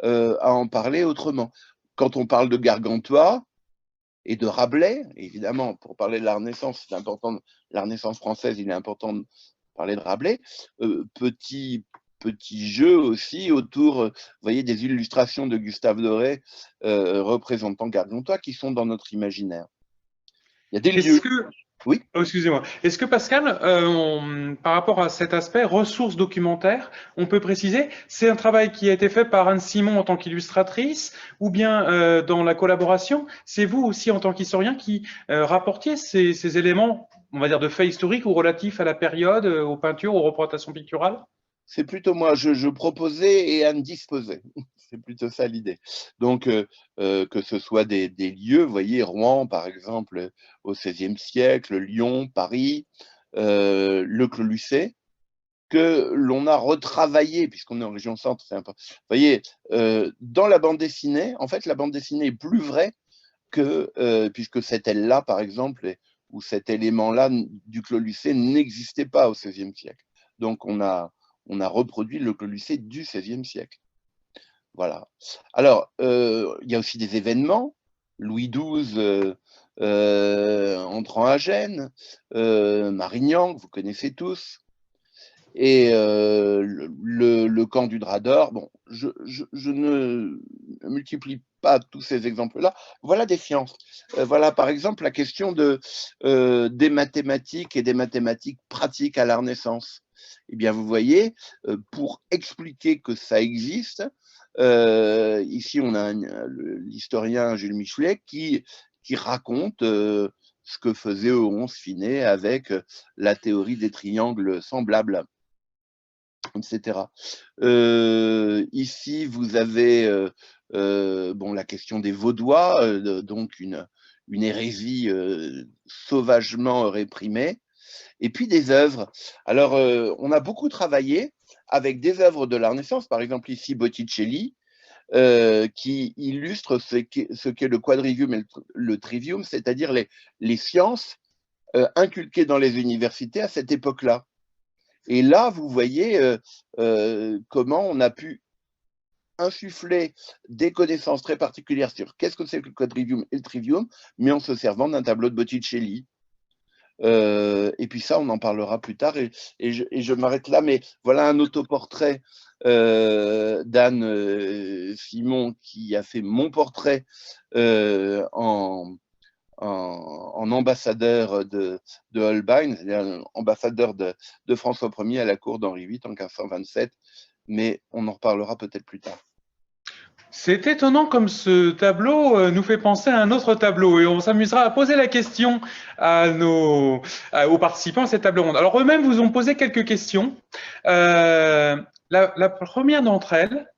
à en parler autrement. Quand on parle de Gargantua et de Rabelais, évidemment, pour parler de la Renaissance, c'est important, la Renaissance française, il est important de parler de Rabelais. Petit jeu aussi autour, vous voyez, des illustrations de Gustave Doré représentant Gargantua qui sont dans notre imaginaire. Il y a des lieux. Oui. Oh, excusez-moi. Est-ce que Pascal, par rapport à cet aspect ressources documentaires, on peut préciser, c'est un travail qui a été fait par Anne Simon en tant qu'illustratrice, ou bien dans la collaboration, c'est vous aussi en tant qu'historien qui rapportiez ces éléments, on va dire, de faits historiques ou relatifs à la période, aux peintures, aux représentations picturales? C'est plutôt moi, je proposais et Anne disposait. C'est plutôt ça l'idée. Donc, que ce soit des lieux, vous voyez, Rouen, par exemple, au XVIe siècle, Lyon, Paris, le Clos Lucé, que l'on a retravaillé, puisqu'on est en région centre, c'est important. Vous voyez, dans la bande dessinée, en fait, la bande dessinée est plus vraie que, puisque cette aile-là, par exemple, ou cet élément-là du Clos Lucé n'existait pas au XVIe siècle. Donc, on a reproduit le Clos Lucé du XVIe siècle. Voilà. Alors, il y a aussi des événements. Louis XII entrant à Gênes, Marignan, que vous connaissez tous, et le camp du Drap d'Or. Bon, je ne multiplie pas tous ces exemples-là. Voilà des sciences. Voilà, par exemple, la question des mathématiques et des mathématiques pratiques à la Renaissance. Eh bien, vous voyez, pour expliquer que ça existe, ici, on a l'historien Jules Michelet qui raconte ce que faisait Oronce Finet avec la théorie des triangles semblables, etc. Ici, vous avez bon, la question des Vaudois, donc une hérésie sauvagement réprimée, et puis des œuvres. Alors, on a beaucoup travaillé avec des œuvres de la Renaissance, par exemple ici Botticelli, qui illustre ce qu'est le quadrivium et le trivium, c'est-à-dire les sciences inculquées dans les universités à cette époque-là. Et là, vous voyez comment on a pu insuffler des connaissances très particulières sur qu'est-ce que c'est que le quadrivium et le trivium, mais en se servant d'un tableau de Botticelli. Et puis ça, on en parlera plus tard, et je m'arrête là, mais voilà un autoportrait d'Anne Simon qui a fait mon portrait en ambassadeur de Holbein, c'est-à-dire ambassadeur de François Ier à la cour d'Henri VIII en 1527, mais on en reparlera peut-être plus tard. C'est étonnant comme ce tableau nous fait penser à un autre tableau, et on s'amusera à poser la question aux participants à cette table ronde. Alors eux-mêmes vous ont posé quelques questions. La première d'entre elles,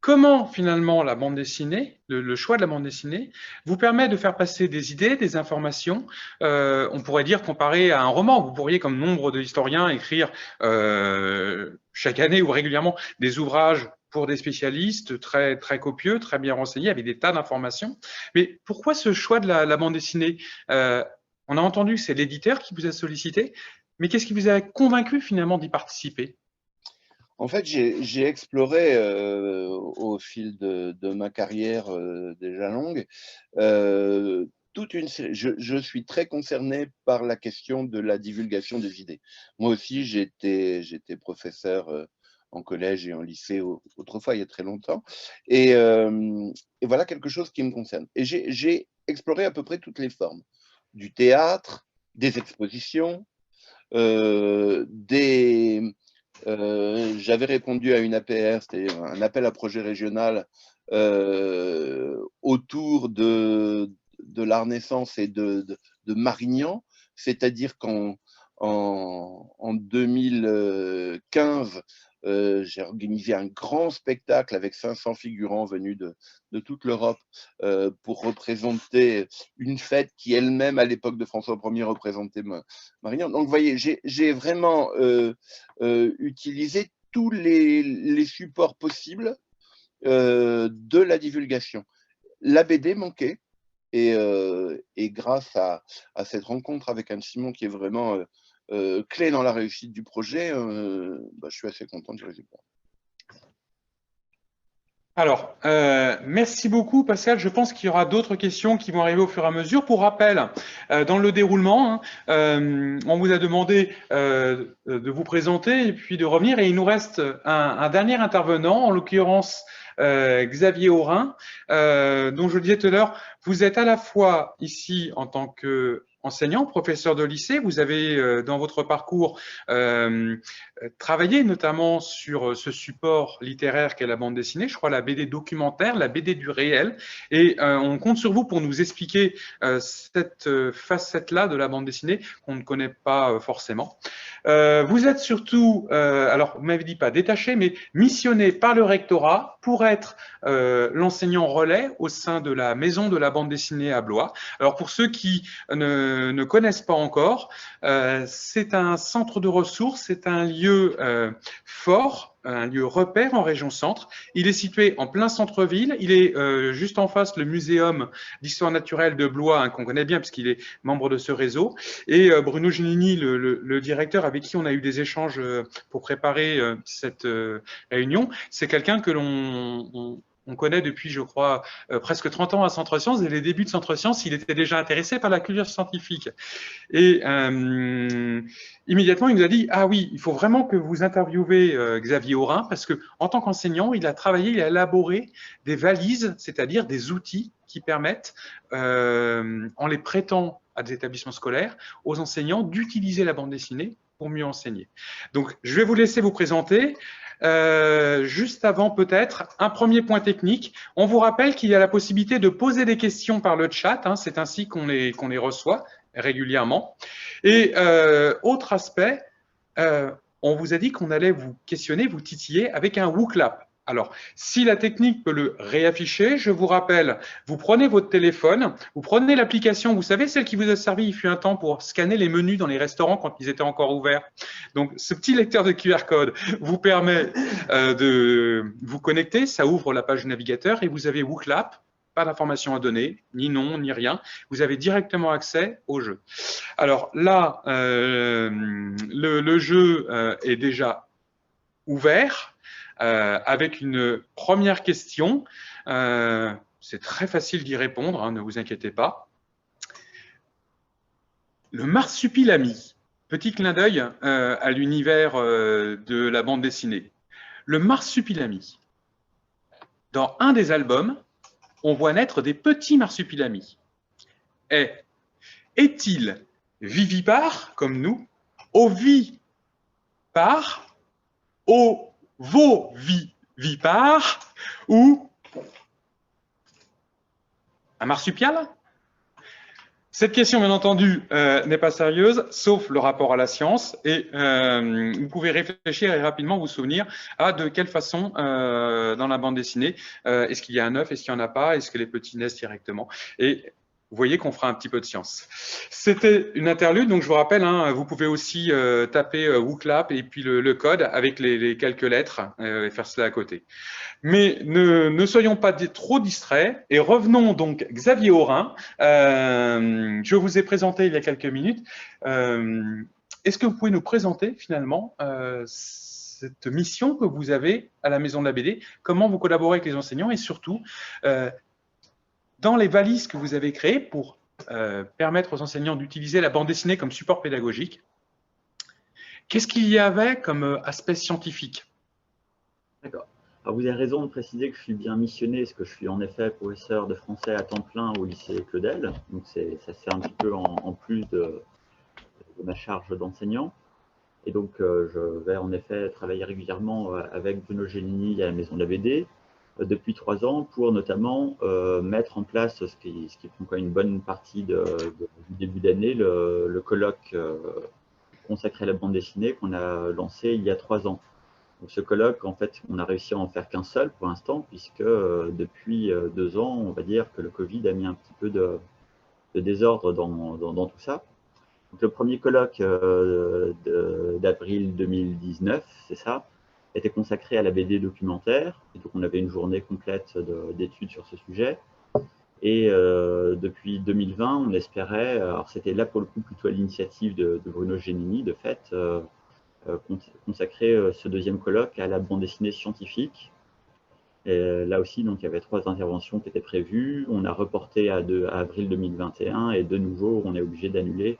comment finalement la bande dessinée, le choix de la bande dessinée, vous permet de faire passer des idées, des informations, on pourrait dire comparé à un roman. Vous pourriez, comme nombre d'historiens, écrire chaque année ou régulièrement des ouvrages pour des spécialistes très, très copieux, très bien renseignés, avec des tas d'informations. Mais pourquoi ce choix de la bande dessinée? On a entendu que c'est l'éditeur qui vous a sollicité, mais qu'est-ce qui vous a convaincu finalement d'y participer? En fait, j'ai exploré au fil de ma carrière déjà longue toute une série. Je suis très concerné par la question de la divulgation des idées. Moi aussi, j'étais professeur en collège et en lycée autrefois, il y a très longtemps. Et voilà quelque chose qui me concerne. Et j'ai exploré à peu près toutes les formes. Du théâtre, des expositions, j'avais répondu à une APR, c'était un appel à projet régional autour de la Renaissance et de Marignan, c'est-à-dire qu'en 2015, j'ai organisé un grand spectacle avec 500 figurants venus de toute l'Europe pour représenter une fête qui elle-même, à l'époque de François Ier, représentait Marignan. Donc, vous voyez, j'ai vraiment utilisé tous les supports possibles de la divulgation. La BD manquait, et grâce à cette rencontre avec Anne Simon, qui est vraiment clé dans la réussite du projet, je suis assez content du résultat. Alors, merci beaucoup Pascal. Je pense qu'il y aura d'autres questions qui vont arriver au fur et à mesure. Pour rappel, dans le déroulement, on vous a demandé de vous présenter et puis de revenir. Et il nous reste un dernier intervenant, en l'occurrence Xavier Aurin, dont je le disais tout à l'heure, vous êtes à la fois ici en tant que enseignant, professeur de lycée. Vous avez, dans votre parcours, travaillé notamment sur ce support littéraire qu'est la bande dessinée, je crois la BD documentaire, la BD du réel. Et on compte sur vous pour nous expliquer cette facette-là de la bande dessinée qu'on ne connaît pas forcément. Vous êtes surtout, alors vous m'avez dit pas détaché, mais missionné par le rectorat pour être l'enseignant relais au sein de la maison de la bande dessinée à Blois. Alors pour ceux qui ne connaissent pas encore, c'est un centre de ressources, c'est un lieu fort, un lieu repère en région centre. Il est situé en plein centre-ville. Il est juste en face le muséum d'histoire naturelle de Blois, hein, qu'on connaît bien puisqu'il est membre de ce réseau. Et Bruno Genini, le directeur avec qui on a eu des échanges pour préparer cette réunion, c'est quelqu'un que on connaît depuis, je crois, presque 30 ans à Centre Sciences. Dès les débuts de Centre Sciences, il était déjà intéressé par la culture scientifique. Et immédiatement, il nous a dit « Ah oui, il faut vraiment que vous interviewez Xavier Aurin, parce que en tant qu'enseignant, il a travaillé, il a élaboré des valises, c'est-à-dire des outils qui permettent, en les prêtant à des établissements scolaires, aux enseignants d'utiliser la bande dessinée pour mieux enseigner. » Donc, je vais vous laisser vous présenter. Juste avant peut-être, un premier point technique. On vous rappelle qu'il y a la possibilité de poser des questions par le chat, hein, c'est ainsi qu'on les reçoit régulièrement. Et autre aspect, on vous a dit qu'on allait vous questionner, vous titiller avec un WooClap. Alors, si la technique peut le réafficher, je vous rappelle, vous prenez votre téléphone, vous prenez l'application, vous savez, celle qui vous a servi il fut un temps pour scanner les menus dans les restaurants quand ils étaient encore ouverts. Donc, ce petit lecteur de QR code vous permet de vous connecter, ça ouvre la page du navigateur et vous avez WooClap, pas d'informations à donner, ni nom, ni rien. Vous avez directement accès au jeu. Alors là, le jeu est déjà ouvert. Avec une première question. C'est très facile d'y répondre, hein, ne vous inquiétez pas. Le marsupilami, petit clin d'œil à l'univers de la bande dessinée. Le marsupilami, dans un des albums, on voit naître des petits marsupilamis. Est-il vivipare, comme nous, ovipare, ovovivipare ou un marsupial? Cette question, bien entendu, n'est pas sérieuse, sauf le rapport à la science. Et vous pouvez réfléchir et rapidement vous souvenir à de quelle façon, dans la bande dessinée, est-ce qu'il y a un œuf, est-ce qu'il n'y en a pas, est-ce que les petits naissent directement? Et vous voyez qu'on fera un petit peu de science. C'était une interlude, donc je vous rappelle, hein, vous pouvez aussi taper WooClap et puis le code avec les quelques lettres et faire cela à côté. Mais ne soyons pas trop distraits et revenons donc Xavier Aurin. Je vous ai présenté il y a quelques minutes. Est-ce que vous pouvez nous présenter finalement cette mission que vous avez à la Maison de la BD, comment vous collaborez avec les enseignants et surtout dans les valises que vous avez créées pour permettre aux enseignants d'utiliser la bande dessinée comme support pédagogique, qu'est-ce qu'il y avait comme aspect scientifique? D'accord. Alors vous avez raison de préciser que je suis bien missionné, parce que je suis en effet professeur de français à temps plein au lycée Claudel. Donc ça se fait un petit peu en plus de ma charge d'enseignant. Et donc je vais en effet travailler régulièrement avec Bruno Genini à la Maison de la BD depuis 3 ans pour notamment mettre en place ce qui prend quand même une bonne partie du début d'année, le colloque consacré à la bande dessinée qu'on a lancé il y a 3 ans. Donc ce colloque, en fait, on a réussi à en faire qu'un seul pour l'instant, puisque depuis 2 ans, on va dire que le Covid a mis un petit peu de désordre dans tout ça. Donc le premier colloque d'avril 2019, c'est ça, était consacré à la BD documentaire. Et donc on avait une journée complète d'études sur ce sujet. Et depuis 2020, on espérait, alors c'était là pour le coup plutôt à l'initiative de Bruno Genini, de fait, consacrer ce deuxième colloque à la bande dessinée scientifique. Et là aussi, donc, il y avait 3 interventions qui étaient prévues. On a reporté à avril 2021 et de nouveau, on est obligé d'annuler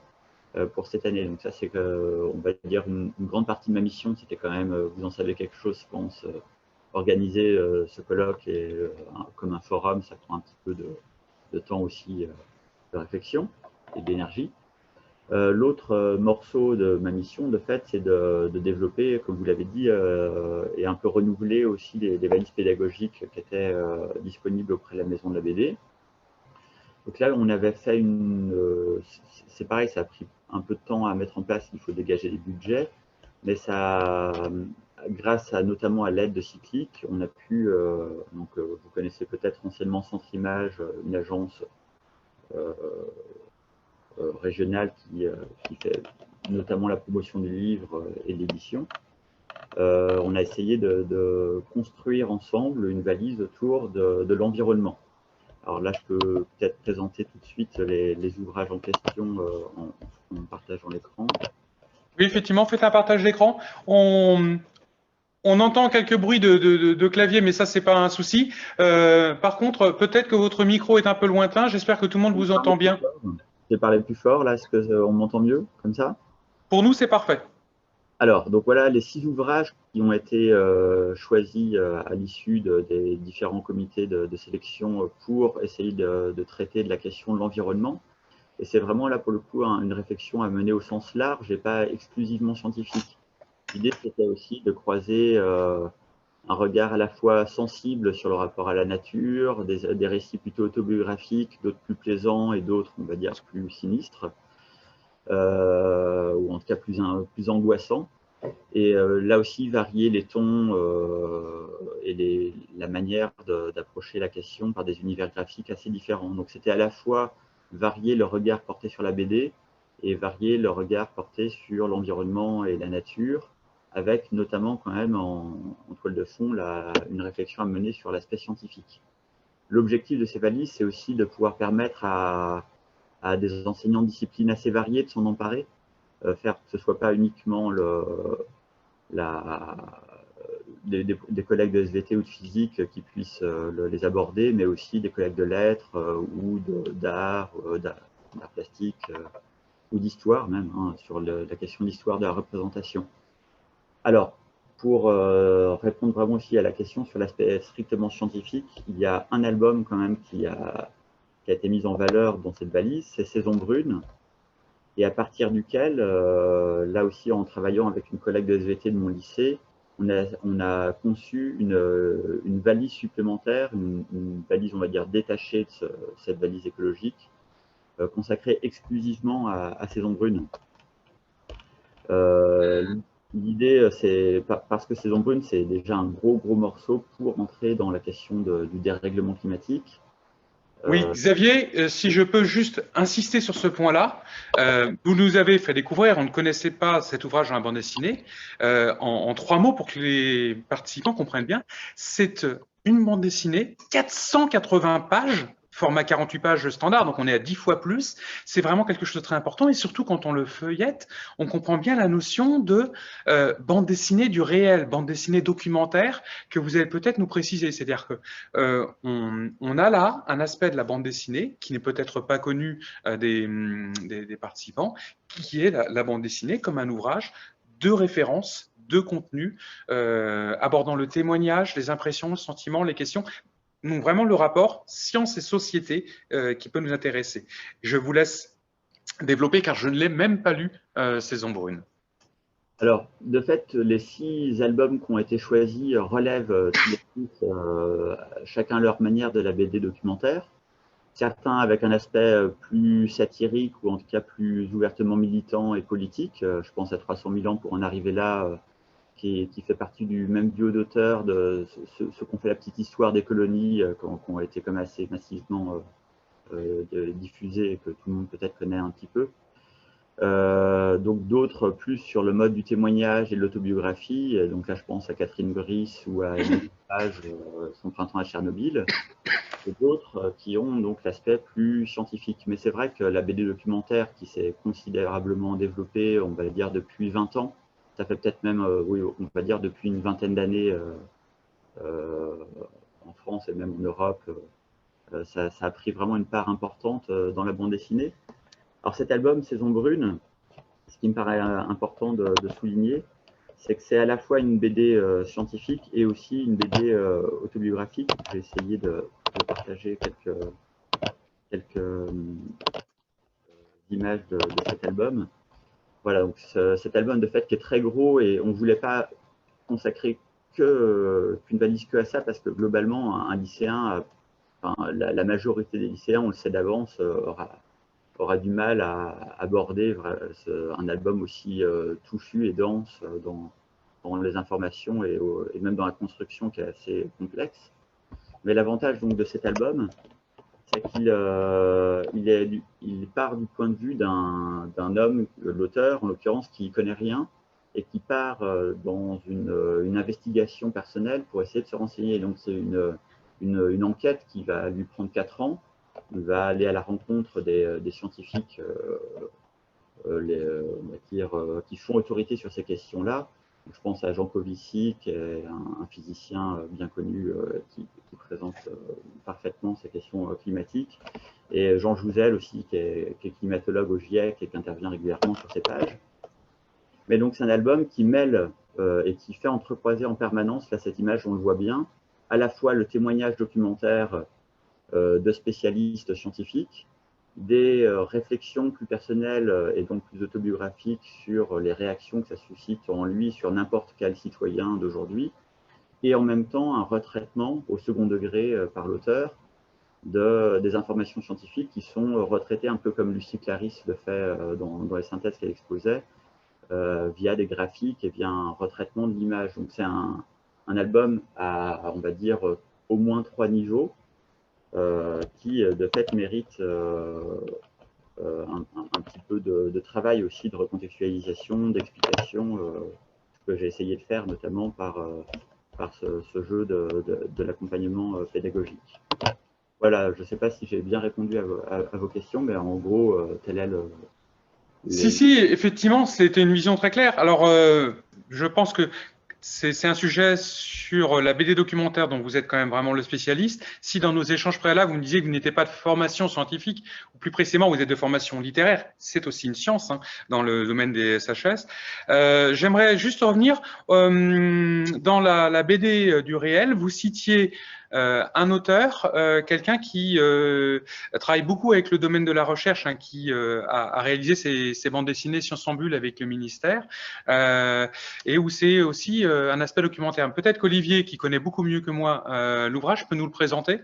pour cette année. Donc ça, c'est on va dire une grande partie de ma mission, c'était quand même, vous en savez quelque chose, je pense, organiser ce colloque et comme un forum, ça prend un petit peu de temps aussi de réflexion et d'énergie. L'autre morceau de ma mission, de fait, c'est de développer, comme vous l'avez dit, et un peu renouveler aussi les valises pédagogiques qui étaient disponibles auprès de la Maison de la BD. Donc là, on avait fait c'est pareil, ça a pris un peu de temps à mettre en place, il faut dégager les budgets, mais ça, grâce notamment à l'aide de Cyclic, on a pu, vous connaissez peut-être anciennement Centre Image, une agence régionale qui fait notamment la promotion du livre et de l'édition. On a essayé de construire ensemble une valise autour de l'environnement. Alors là, je peux peut-être présenter tout de suite les ouvrages en question en partageant l'écran. Oui, effectivement, faites un partage d'écran. On entend quelques bruits de clavier, mais ça, c'est pas un souci. Par contre, peut-être que votre micro est un peu lointain. J'espère que tout le monde vous entend bien. Je vais parler plus fort, là. Est-ce qu'on m'entend mieux, comme ça? Pour nous, c'est parfait. Alors, donc voilà les 6 ouvrages qui ont été choisis à l'issue des différents comités de sélection pour essayer de traiter de la question de l'environnement. Et c'est vraiment là, pour le coup, une réflexion à mener au sens large et pas exclusivement scientifique. L'idée, c'était aussi de croiser un regard à la fois sensible sur le rapport à la nature, des récits plutôt autobiographiques, d'autres plus plaisants et d'autres, on va dire, plus sinistres. Ou en tout cas plus angoissant. Et là aussi, varier les tons et la manière d'approcher la question par des univers graphiques assez différents. Donc c'était à la fois varier le regard porté sur la BD et varier le regard porté sur l'environnement et la nature, avec notamment quand même en toile de fond une réflexion à mener sur l'aspect scientifique. L'objectif de ces valises, c'est aussi de pouvoir permettre à des enseignants de disciplines assez variées de s'en emparer, faire que ce ne soit pas uniquement des collègues de SVT ou de physique qui puissent les aborder, mais aussi des collègues de lettres ou d'art plastique ou d'histoire même, hein, sur la question d'histoire de la représentation. Alors, pour répondre vraiment aussi à la question sur l'aspect strictement scientifique, il y a un album quand même qui a été mise en valeur dans cette valise, c'est Saison brune, et à partir duquel, là aussi en travaillant avec une collègue de SVT de mon lycée, on a conçu une valise supplémentaire, une valise, on va dire, détachée de cette valise écologique, consacrée exclusivement à Saison brune. L'idée, c'est parce que Saison brune, c'est déjà un gros morceau pour entrer dans la question du dérèglement climatique. Oui, Xavier, si je peux juste insister sur ce point-là, vous nous avez fait découvrir, on ne connaissait pas cet ouvrage dans la bande dessinée, en 3 mots pour que les participants comprennent bien. C'est une bande dessinée, 480 pages, format 48 pages standard, donc on est à 10 fois plus. C'est vraiment quelque chose de très important, et surtout quand on le feuillette, on comprend bien la notion de bande dessinée du réel, bande dessinée documentaire, que vous allez peut-être nous préciser. C'est-à-dire que on a là un aspect de la bande dessinée qui n'est peut-être pas connu des participants, qui est la bande dessinée comme un ouvrage de référence, de contenu, abordant le témoignage, les impressions, le sentiment, les questions. Donc vraiment le rapport science et société qui peut nous intéresser. Je vous laisse développer car je ne l'ai même pas lu, Saison brune. Alors, de fait, les 6 albums qui ont été choisis relèvent chacun leur manière de la BD documentaire. Certains avec un aspect plus satirique ou en tout cas plus ouvertement militant et politique. Je pense à 300 000 ans pour en arriver là, qui fait partie du même duo d'auteurs de ceux qui ont fait la petite histoire des colonies, qui ont été comme assez massivement diffusées et que tout le monde peut-être connaît un petit peu. Donc d'autres plus sur le mode du témoignage et de l'autobiographie. Donc là, je pense à Catherine Brice ou à Emile Page, Son printemps à Tchernobyl. Et d'autres qui ont donc l'aspect plus scientifique. Mais c'est vrai que la BD documentaire qui s'est considérablement développée, on va dire depuis 20 ans, ça fait peut-être même, oui, on va dire depuis une vingtaine d'années en France et même en Europe, ça a pris vraiment une part importante dans la bande dessinée. Alors cet album, Saison brune, ce qui me paraît important de souligner, c'est que c'est à la fois une BD scientifique et aussi une BD autobiographique. Je vais essayer de partager quelques images images de cet album. Voilà, donc cet album de fait qui est très gros et on ne voulait pas consacrer qu'une valise que à ça parce que globalement, un lycéen, enfin, la majorité des lycéens, on le sait d'avance, aura du mal à aborder un album aussi touffu et dense dans les informations et même dans la construction qui est assez complexe. Mais l'avantage donc de cet album, c'est qu'il part du point de vue d'un homme, l'auteur en l'occurrence, qui ne connaît rien et qui part dans une investigation personnelle pour essayer de se renseigner. Donc c'est une enquête qui va lui prendre 4 ans. Il va aller à la rencontre des scientifiques on va dire, qui font autorité sur ces questions-là. Je pense à Jean Covici, qui est un physicien bien connu qui présente parfaitement ces questions climatiques, et Jean Jouzel aussi, qui est climatologue au GIEC et qui intervient régulièrement sur ces pages. Mais donc c'est un album qui mêle et qui fait entrecroiser en permanence, là cette image on le voit bien, à la fois le témoignage documentaire de spécialistes scientifiques, des réflexions plus personnelles et donc plus autobiographiques sur les réactions que ça suscite en lui sur n'importe quel citoyen d'aujourd'hui, et en même temps un retraitement au second degré par l'auteur des informations scientifiques qui sont retraitées un peu comme Lucie Clarisse le fait dans les synthèses qu'elle exposait, via des graphiques et via un retraitement de l'image. Donc c'est un album à, on va dire, au moins 3 niveaux, qui de fait mérite un petit peu de travail aussi, de recontextualisation, d'explication, que j'ai essayé de faire notamment par ce jeu de l'accompagnement pédagogique. Voilà, je ne sais pas si j'ai bien répondu à vos questions, mais en gros, tel est le... Si, effectivement, c'était une vision très claire. Alors, je pense que c'est un sujet sur la BD documentaire dont vous êtes quand même vraiment le spécialiste. Si dans nos échanges préalables, vous me disiez que vous n'étiez pas de formation scientifique, ou plus précisément, vous êtes de formation littéraire, c'est aussi une science dans le domaine des SHS. J'aimerais juste revenir dans la BD du réel. Vous citiez un auteur, quelqu'un qui travaille beaucoup avec le domaine de la recherche, qui a réalisé ses bandes dessinées Science en Bulle avec le ministère, et où c'est aussi un aspect documentaire. Peut-être qu'Olivier, qui connaît beaucoup mieux que moi l'ouvrage, peut nous le présenter.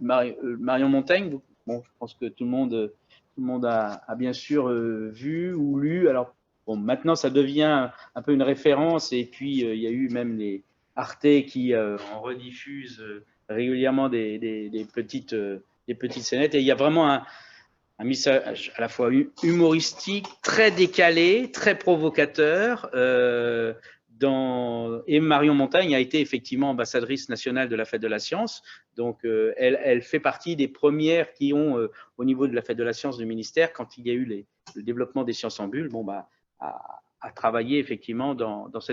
Marion Montaigne, bon, je pense que tout le monde a bien sûr vu ou lu. Alors, bon, maintenant, ça devient un peu une référence, et puis il y a eu même les Arte qui en rediffuse régulièrement des petites scénettes, et il y a vraiment un message à la fois humoristique, très décalé, très provocateur. Et Marion Montaigne a été effectivement ambassadrice nationale de la Fête de la Science. Donc, elle fait partie des premières qui ont, au niveau de la Fête de la Science du ministère, quand il y a eu le développement des sciences en bulle, à travailler effectivement dans ce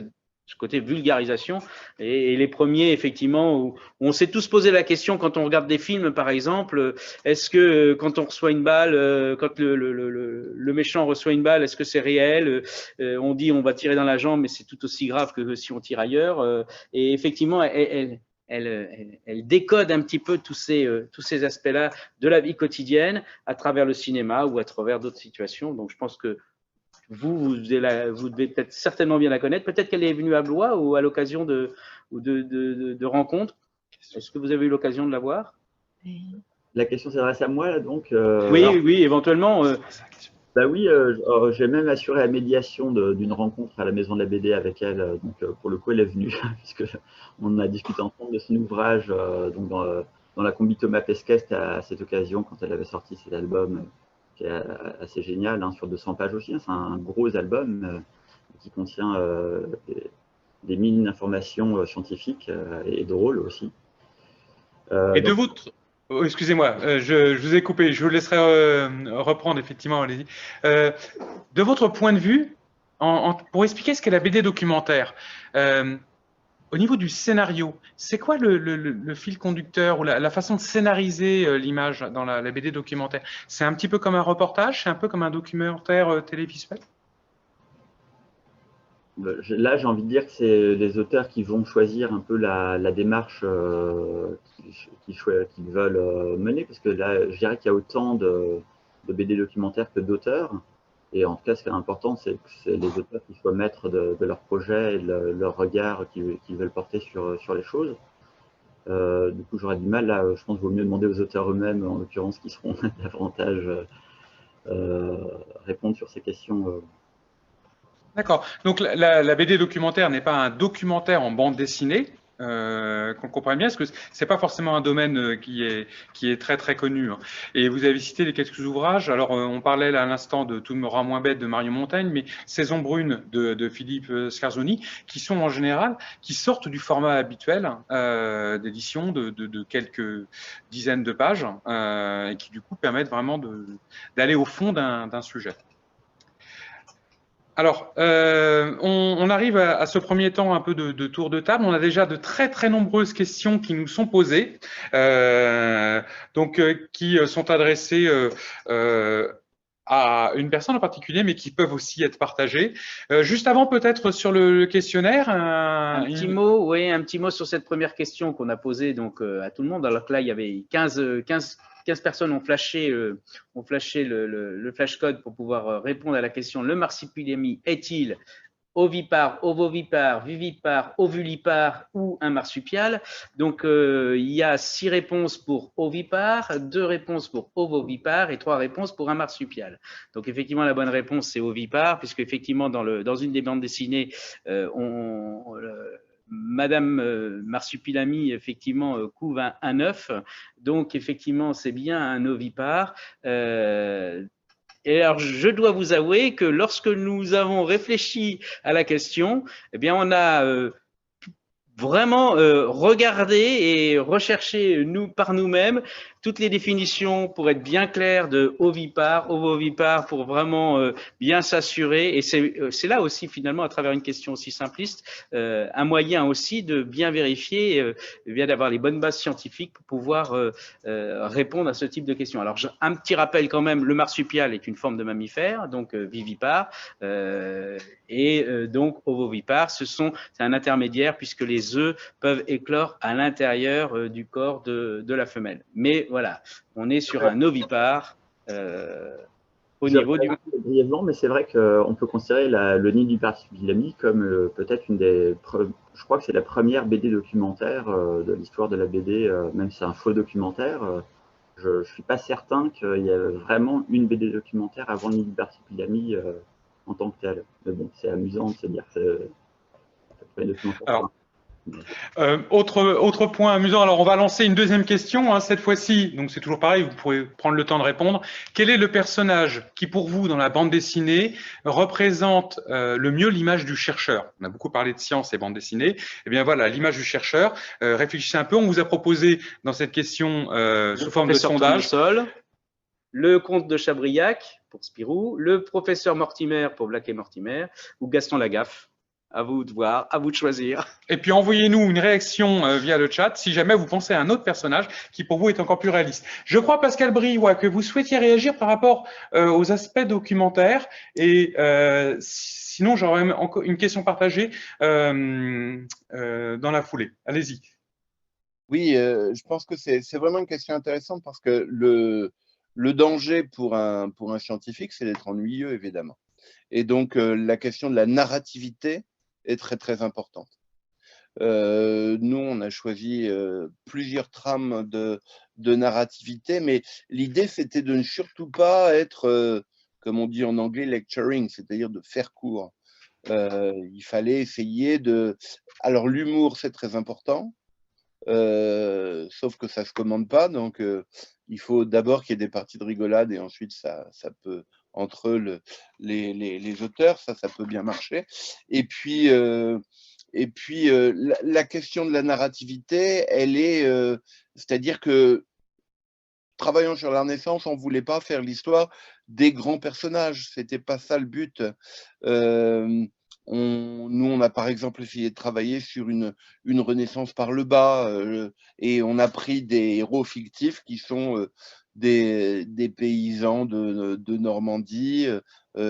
côté vulgarisation, et les premiers effectivement où on s'est tous posé la question quand on regarde des films par exemple, est-ce que quand on reçoit une balle, quand le méchant reçoit une balle, est-ce que c'est réel? On dit on va tirer dans la jambe, mais c'est tout aussi grave que si on tire ailleurs, et effectivement elle décode un petit peu tous ces aspects-là de la vie quotidienne à travers le cinéma ou à travers d'autres situations. Donc je pense que vous devez peut-être certainement bien la connaître. Peut-être qu'elle est venue à Blois ou à l'occasion de rencontres. Est-ce que vous avez eu l'occasion de la voir? La question s'adresse à moi, là, donc. Oui, éventuellement. Bah oui, j'ai même assuré la médiation d'une rencontre à la Maison de la BD avec elle. Donc, pour le coup, elle est venue, puisque on a discuté ensemble de son ouvrage donc dans la combi Thomas Pesquet à cette occasion, quand elle avait sorti cet album. Qui est assez génial, sur 200 pages aussi. C'est un gros album qui contient des mines d'informations scientifiques et drôles aussi. Et de votre... Oh, excusez-moi, je vous ai coupé, je vous laisserai reprendre, effectivement, allez-y. De votre point de vue, pour expliquer ce qu'est la BD documentaire, au niveau du scénario, c'est quoi le fil conducteur ou la façon de scénariser l'image dans la BD documentaire? C'est un petit peu comme un reportage, c'est un peu comme un documentaire télévisuel? Là, j'ai envie de dire que c'est les auteurs qui vont choisir un peu la démarche qu'ils veulent mener, parce que là, je dirais qu'il y a autant de BD documentaires que d'auteurs. Et en tout cas, ce qui est important, c'est que c'est les auteurs qui soient maîtres de leur projet et de leur regard qu'ils veulent porter sur les choses. Du coup, j'aurais du mal là. Je pense qu'il vaut mieux demander aux auteurs eux-mêmes, en l'occurrence, qui seront davantage répondre sur ces questions. D'accord. Donc la BD documentaire n'est pas un documentaire en bande dessinée, qu'on comprenne bien, parce que c'est pas forcément un domaine qui est très très connu. Hein. Et vous avez cité les quelques ouvrages. Alors on parlait là, à l'instant de Tout me rend moins bête de Marion Montaigne, mais Saison brune de Philippe Scarzoni, qui sont en général qui sortent du format habituel d'édition de quelques dizaines de pages et qui du coup permettent vraiment d'aller au fond d'un sujet. Alors, on arrive à ce premier temps un peu de tour de table. On a déjà de très très nombreuses questions qui nous sont posées, qui sont adressées à une personne en particulier, mais qui peuvent aussi être partagées. Juste avant, peut-être sur le questionnaire, un petit mot sur cette première question qu'on a posée donc à tout le monde. Alors que là, il y avait 15 personnes ont flashé le flashcode pour pouvoir répondre à la question: le marsupilami est-il ovipare, ovovipare, vivipare, ovulipare ou un marsupial? Donc, il y a 6 réponses pour ovipare, 2 réponses pour ovovipare et 3 réponses pour un marsupial. Donc, effectivement, la bonne réponse, c'est ovipare, puisque effectivement, dans une des bandes dessinées, Madame Marsupilami, effectivement, couve un œuf. Donc, effectivement, c'est bien un ovipare. Et alors, je dois vous avouer que lorsque nous avons réfléchi à la question, eh bien, on a vraiment regardé et recherché par nous-mêmes toutes les définitions pour être bien clair de ovipare, ovovipare, pour vraiment bien s'assurer. Et c'est là aussi, finalement, à travers une question aussi simpliste, un moyen aussi de bien vérifier, bien d'avoir les bonnes bases scientifiques pour pouvoir répondre à ce type de questions. Alors, un petit rappel quand même, le marsupial est une forme de mammifère, donc vivipare, donc ovovipare, c'est un intermédiaire puisque les œufs peuvent éclore à l'intérieur du corps de la femelle. Mais voilà, on est sur un ovipare au niveau du... Brièvement, mais c'est vrai qu'on peut considérer le nid du marsupilami comme peut-être je crois que c'est la première BD documentaire de l'histoire de la BD, même si c'est un faux documentaire. Je ne suis pas certain qu'il y ait vraiment une BD documentaire avant le nid du marsupilami en tant que tel. Mais bon, c'est amusant de se dire que c'est un documentaire. Alors, autre point amusant, alors on va lancer une deuxième question, hein, cette fois-ci, donc c'est toujours pareil, vous pourrez prendre le temps de répondre. Quel est le personnage qui, pour vous, dans la bande dessinée, représente le mieux l'image du chercheur? On a beaucoup parlé de science et bande dessinée. Eh bien voilà, l'image du chercheur. Réfléchissez un peu, on vous a proposé dans cette question sous forme de sondage. Le comte de Chabriac pour Spirou, le professeur Mortimer pour Black et Mortimer, ou Gaston Lagaffe. À vous de voir, à vous de choisir. Et puis envoyez-nous une réaction via le chat si jamais vous pensez à un autre personnage qui pour vous est encore plus réaliste. Je crois, Pascal Briouat, que vous souhaitiez réagir par rapport aux aspects documentaires et sinon j'aurais encore une question partagée dans la foulée. Allez-y. Oui, je pense que c'est vraiment une question intéressante parce que le danger pour un scientifique, c'est d'être ennuyeux, évidemment. Et donc, la question de la narrativité est très, très importante. Nous, on a choisi plusieurs trames de narrativité, mais l'idée, c'était de ne surtout pas être, comme on dit en anglais, lecturing, c'est-à-dire de faire court. Il fallait essayer de... Alors, l'humour, c'est très important, sauf que ça ne se commande pas, donc il faut d'abord qu'il y ait des parties de rigolade et ensuite, ça peut... entre les auteurs, ça peut bien marcher. Et puis la question de la narrativité, elle est, c'est-à-dire que travaillant sur la Renaissance, on ne voulait pas faire l'histoire des grands personnages, c'était pas ça le but. Nous, on a par exemple essayé de travailler sur une Renaissance par le bas, et on a pris des héros fictifs qui sont des paysans de Normandie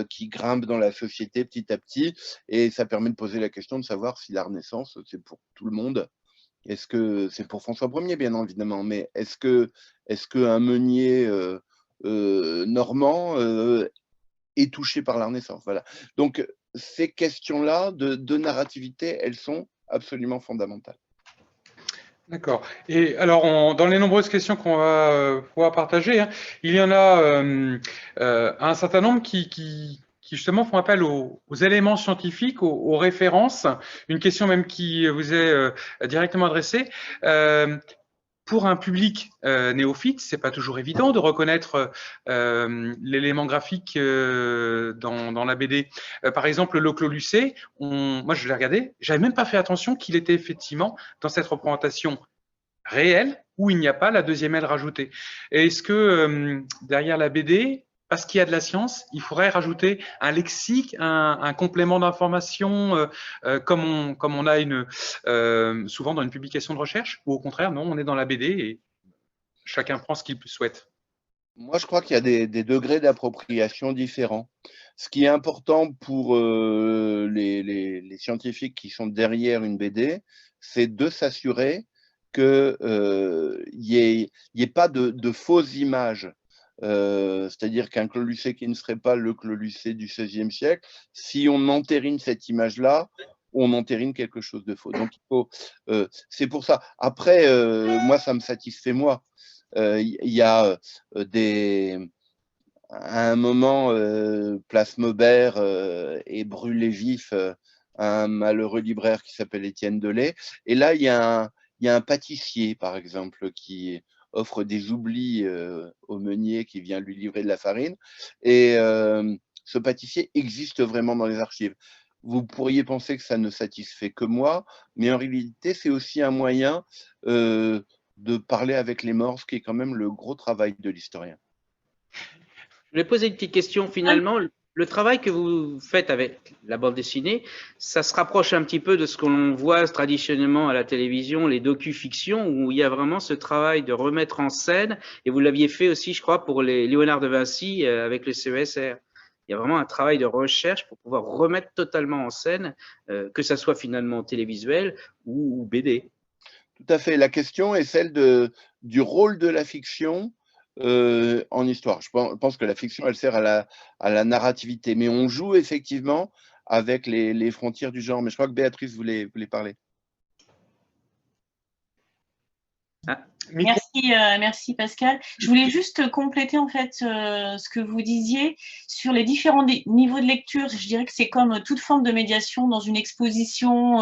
qui grimpent dans la société petit à petit, et ça permet de poser la question de savoir si la Renaissance, c'est pour tout le monde. Est-ce que c'est pour François Ier, bien évidemment, mais est-ce qu'un meunier normand est touché par la Renaissance. Voilà. Donc, ces questions-là de narrativité, elles sont absolument fondamentales. D'accord. Et alors, dans les nombreuses questions qu'on va pouvoir partager, hein, il y en a un certain nombre qui justement font appel aux éléments scientifiques, aux références. Une question même qui vous est directement adressée. Pour un public néophyte, c'est pas toujours évident de reconnaître l'élément graphique dans la BD. Par exemple, le Clos Lucé, moi je l'ai regardé, j'avais même pas fait attention qu'il était effectivement dans cette représentation réelle où il n'y a pas la deuxième aile rajoutée. Et est-ce que derrière la BD, parce qu'il y a de la science, il faudrait rajouter un lexique, un complément d'information comme on a souvent dans une publication de recherche, ou au contraire, non, on est dans la BD et chacun prend ce qu'il souhaite? Moi, je crois qu'il y a des degrés d'appropriation différents. Ce qui est important pour les scientifiques qui sont derrière une BD, c'est de s'assurer qu'il n'y ait pas de fausses images. C'est-à-dire qu'un Clos Lucé qui ne serait pas le Clos Lucé du XVIe siècle, si on entérine cette image-là, on entérine quelque chose de faux. Donc, c'est pour ça. Après, moi, ça me satisfait, moi. Il y a à un moment, Place Maubert est brûlé vif un malheureux libraire qui s'appelle Étienne Delay. Et là, il y a un pâtissier, par exemple, qui offre des oublis au meunier qui vient lui livrer de la farine. Et ce pâtissier existe vraiment dans les archives. Vous pourriez penser que ça ne satisfait que moi, mais en réalité, c'est aussi un moyen de parler avec les morts, ce qui est quand même le gros travail de l'historien. Je vais poser une petite question finalement. Le travail que vous faites avec la bande dessinée, ça se rapproche un petit peu de ce que l'on voit traditionnellement à la télévision, les docu-fictions, où il y a vraiment ce travail de remettre en scène, et vous l'aviez fait aussi, je crois, pour les Léonard de Vinci avec le CESR. Il y a vraiment un travail de recherche pour pouvoir remettre totalement en scène, que ça soit finalement télévisuel ou BD. Tout à fait. La question est celle du rôle de la fiction en histoire. Je pense que la fiction, elle sert à la narrativité, mais on joue effectivement avec les frontières du genre. Mais je crois que Béatrice voulait parler. Ah. Merci Pascal. Je voulais juste compléter en fait ce que vous disiez sur les différents niveaux de lecture. Je dirais que c'est comme toute forme de médiation dans une exposition,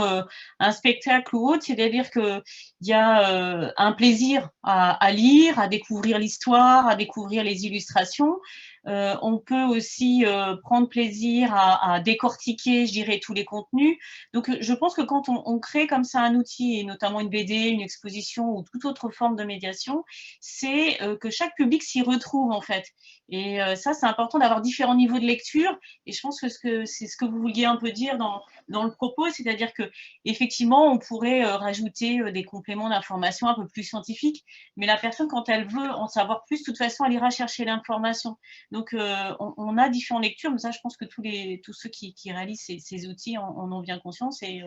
un spectacle ou autre, c'est-à-dire qu'il y a un plaisir à lire, à découvrir l'histoire, à découvrir les illustrations. On peut aussi prendre plaisir à décortiquer, je dirais, tous les contenus. Donc, je pense que quand on crée comme ça un outil, et notamment une BD, une exposition ou toute autre forme de médiation, c'est que chaque public s'y retrouve, en fait. Et ça, c'est important d'avoir différents niveaux de lecture. Et je pense que c'est ce que vous vouliez un peu dire dans le propos, c'est-à-dire que effectivement, on pourrait rajouter des compléments d'information un peu plus scientifiques, mais la personne, quand elle veut en savoir plus, de toute façon, elle ira chercher l'information. Donc, on a différentes lectures, mais ça, je pense que tous ceux qui réalisent ces outils en ont bien conscience. Et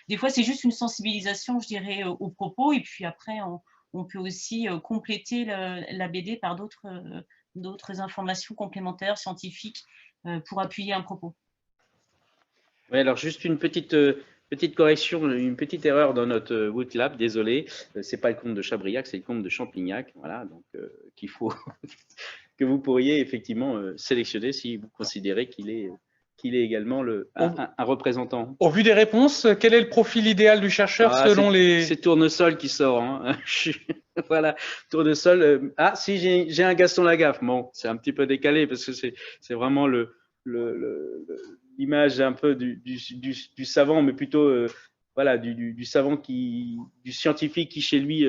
des fois, c'est juste une sensibilisation, je dirais, aux propos. Et puis après, on peut aussi compléter la BD par d'autres informations complémentaires, scientifiques, pour appuyer un propos. Oui, alors juste une petite correction, une petite erreur dans notre Wootlab, désolé, c'est pas le comte de Chabriac, c'est le comte de Champignac, voilà, donc qu'il faut que vous pourriez effectivement sélectionner si vous considérez qu'il est également un représentant. Au vu des réponses, quel est le profil idéal du chercheur selon les… C'est Tournesol qui sort, hein. Voilà, Tournesol. Ah, si j'ai un Gaston Lagaffe, bon, c'est un petit peu décalé parce que c'est vraiment l'image un peu du savant, mais plutôt voilà, du savant du scientifique qui chez lui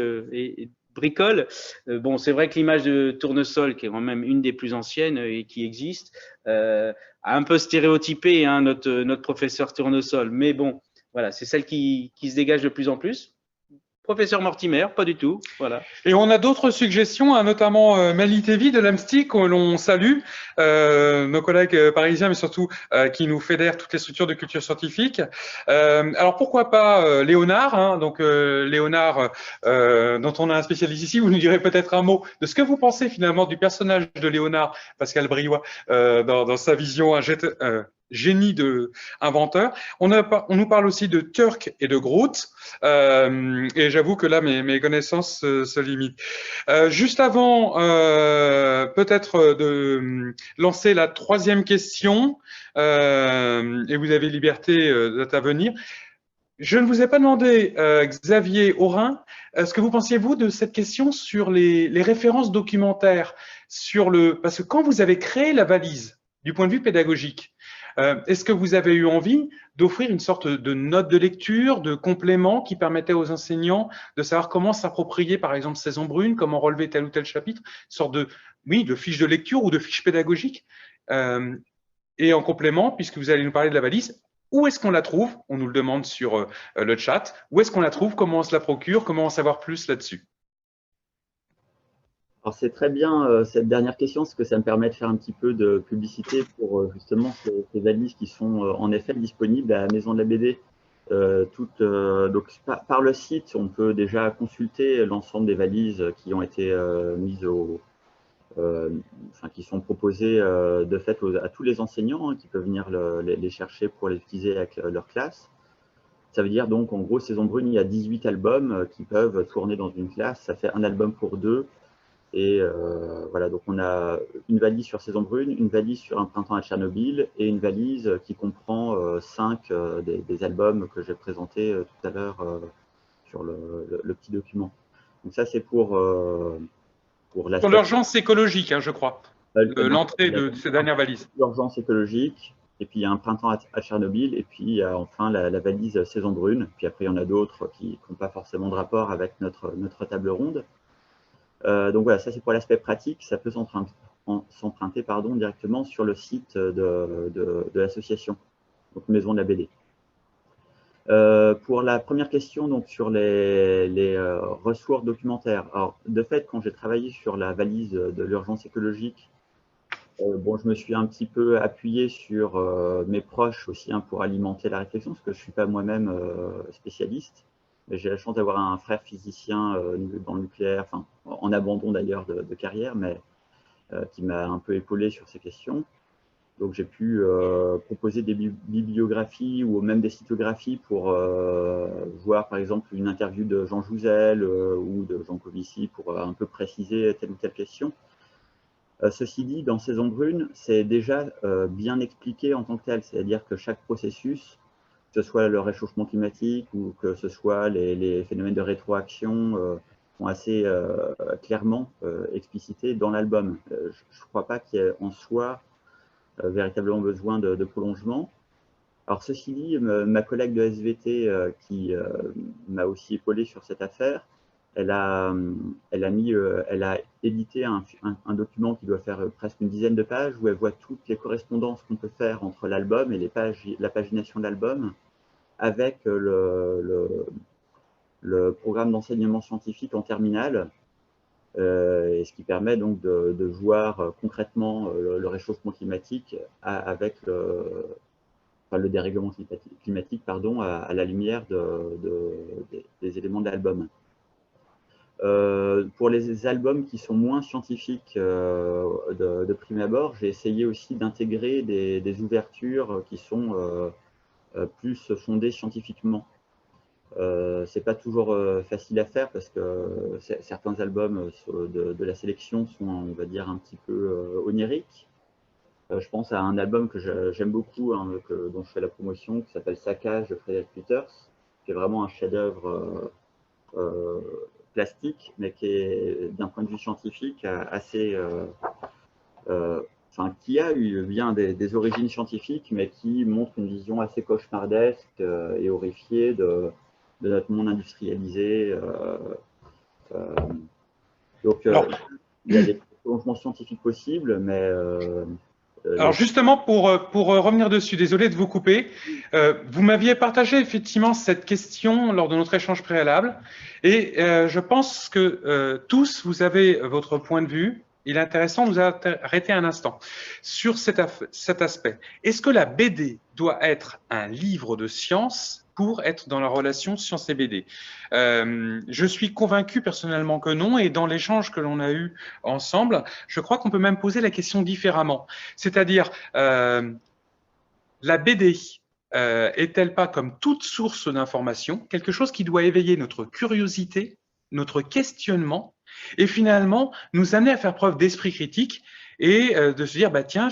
bricole. Bon, c'est vrai que l'image de Tournesol, qui est quand même une des plus anciennes et qui existe, a un peu stéréotypé hein, notre professeur Tournesol. Mais bon, voilà, c'est celle qui se dégage de plus en plus. Professeur Mortimer, pas du tout. Voilà. Et on a d'autres suggestions, hein, notamment Mali Tevi de l'AMSTI, que l'on salue, nos collègues parisiens, mais surtout qui nous fédèrent toutes les structures de culture scientifique. Alors pourquoi pas Léonard, hein, donc Léonard, dont on a un spécialiste ici, vous nous direz peut-être un mot de ce que vous pensez finalement du personnage de Léonard, Pascal Briouat, dans sa vision génie de inventeur. On nous parle aussi de Turk et de Groot, et j'avoue que là mes connaissances se limitent. Juste avant peut-être de lancer la troisième question, et vous avez liberté d'intervenir. Je ne vous ai pas demandé, Xavier Aurin, ce que vous pensiez, vous, de cette question sur les références documentaires, parce que quand vous avez créé la valise, du point de vue pédagogique, est-ce que vous avez eu envie d'offrir une sorte de note de lecture, de complément qui permettait aux enseignants de savoir comment s'approprier, par exemple, Saison brune, comment relever tel ou tel chapitre, une sorte de fiche de lecture ou de fiche pédagogique? Et en complément, puisque vous allez nous parler de la valise, où est-ce qu'on la trouve? On nous le demande sur le chat. Où est-ce qu'on la trouve? Comment on se la procure? Comment en savoir plus là-dessus? Alors c'est très bien cette dernière question, parce que ça me permet de faire un petit peu de publicité pour justement ces valises qui sont en effet disponibles à la Maison de la BD. Donc par le site, on peut déjà consulter l'ensemble des valises qui ont été mises qui sont proposées de fait à tous les enseignants, hein, qui peuvent venir les chercher pour les utiliser avec leur classe. Ça veut dire donc en gros Saison brune, il y a 18 albums qui peuvent tourner dans une classe, ça fait un album pour deux. Et voilà, donc on a une valise sur Saison brune, une valise sur Un printemps à Tchernobyl et une valise qui comprend 5 des albums que j'ai présentés tout à l'heure sur le petit document. Donc ça, c'est pour la... Sur l'urgence écologique, hein, je crois, l'entrée de ces dernières valises. L'urgence écologique, et puis il y a Un printemps à Tchernobyl, et puis il y a enfin la valise Saison brune. Puis après, il y en a d'autres qui n'ont pas forcément de rapport avec notre table ronde. Donc voilà, ça c'est pour l'aspect pratique, ça peut s'emprunter directement sur le site de l'association, donc Maison de la BD. Pour la première question, donc sur les ressources documentaires, alors de fait, quand j'ai travaillé sur la valise de l'urgence écologique, je me suis un petit peu appuyé sur mes proches aussi, hein, pour alimenter la réflexion, parce que je ne suis pas moi-même spécialiste. J'ai la chance d'avoir un frère physicien dans le nucléaire, enfin, en abandon d'ailleurs de carrière, mais qui m'a un peu épaulé sur ces questions. Donc j'ai pu proposer des bibliographies ou même des cytographies pour voir par exemple une interview de Jean Jouzel ou de Jean Covici pour un peu préciser telle ou telle question. Ceci dit, dans Saison brune, c'est déjà bien expliqué en tant que tel, c'est-à-dire que chaque processus, que ce soit le réchauffement climatique ou que ce soit les phénomènes de rétroaction, sont assez clairement explicités dans l'album. Je ne crois pas qu'il y ait en soi véritablement besoin de prolongement. Alors ceci dit, ma collègue de SVT qui m'a aussi épaulé sur cette affaire, elle a édité un document qui doit faire presque une dizaine de pages où elle voit toutes les correspondances qu'on peut faire entre l'album et la pagination de l'album avec le programme d'enseignement scientifique en terminale, et ce qui permet donc de voir concrètement le réchauffement climatique avec le dérèglement climatique à la lumière des éléments de l'album. Pour les albums qui sont moins scientifiques de prime abord, j'ai essayé aussi d'intégrer des ouvertures qui sont plus fondées scientifiquement. C'est pas toujours facile à faire parce que certains albums de la sélection sont, on va dire, un petit peu oniriques. Je pense à un album que j'aime beaucoup, hein, dont je fais la promotion, qui s'appelle Saccage de Frédéric Peters, qui est vraiment un chef-d'œuvre plastique, mais qui est, d'un point de vue scientifique, assez... qui a eu bien des origines scientifiques, mais qui montre une vision assez cauchemardesque et horrifiée de notre monde industrialisé. Donc, il y a des prolongements scientifiques possibles, mais... Alors justement, pour revenir dessus, désolé de vous couper, Vous m'aviez partagé effectivement cette question lors de notre échange préalable et je pense que tous, vous avez votre point de vue. Il est intéressant de nous arrêter un instant sur cet aspect. Est-ce que la BD doit être un livre de science pour être dans la relation science et BD? Je suis convaincu personnellement que non, et dans l'échange que l'on a eu ensemble, je crois qu'on peut même poser la question différemment. C'est-à-dire, la BD est-elle pas, comme toute source d'information, quelque chose qui doit éveiller notre curiosité, notre questionnement, et finalement nous amener à faire preuve d'esprit critique et de se dire, bah tiens,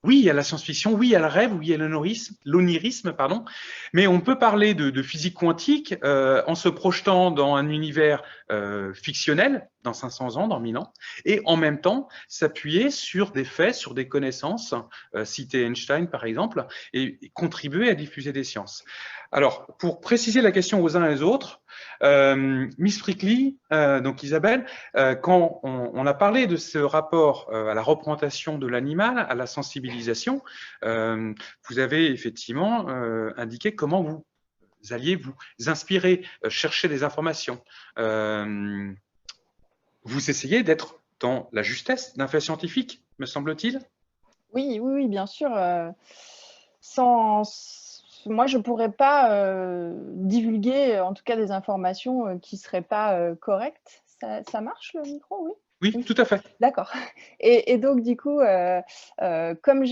oui, il y a la science-fiction, oui, il y a le rêve, oui, il y a l'onirisme, pardon, mais on peut parler de physique quantique en se projetant dans un univers fictionnel, dans 500 ans, dans 1000 ans, et en même temps s'appuyer sur des faits, sur des connaissances, citer Einstein par exemple, et contribuer à diffuser des sciences. Alors, pour préciser la question aux uns et aux autres, Miss Prickly, donc Isabelle, quand on a parlé de ce rapport à la représentation de l'animal, à la sensibilisation, vous avez effectivement indiqué comment vous alliez vous inspirer, chercher des informations. Vous essayez d'être dans la justesse d'un fait scientifique, me semble-t-il? Oui, oui, oui, bien sûr. Moi, je ne pourrais pas divulguer, en tout cas, des informations qui ne seraient pas correctes. Ça marche le micro, oui? Oui, Oui. tout à fait. D'accord. Et donc, du coup, comme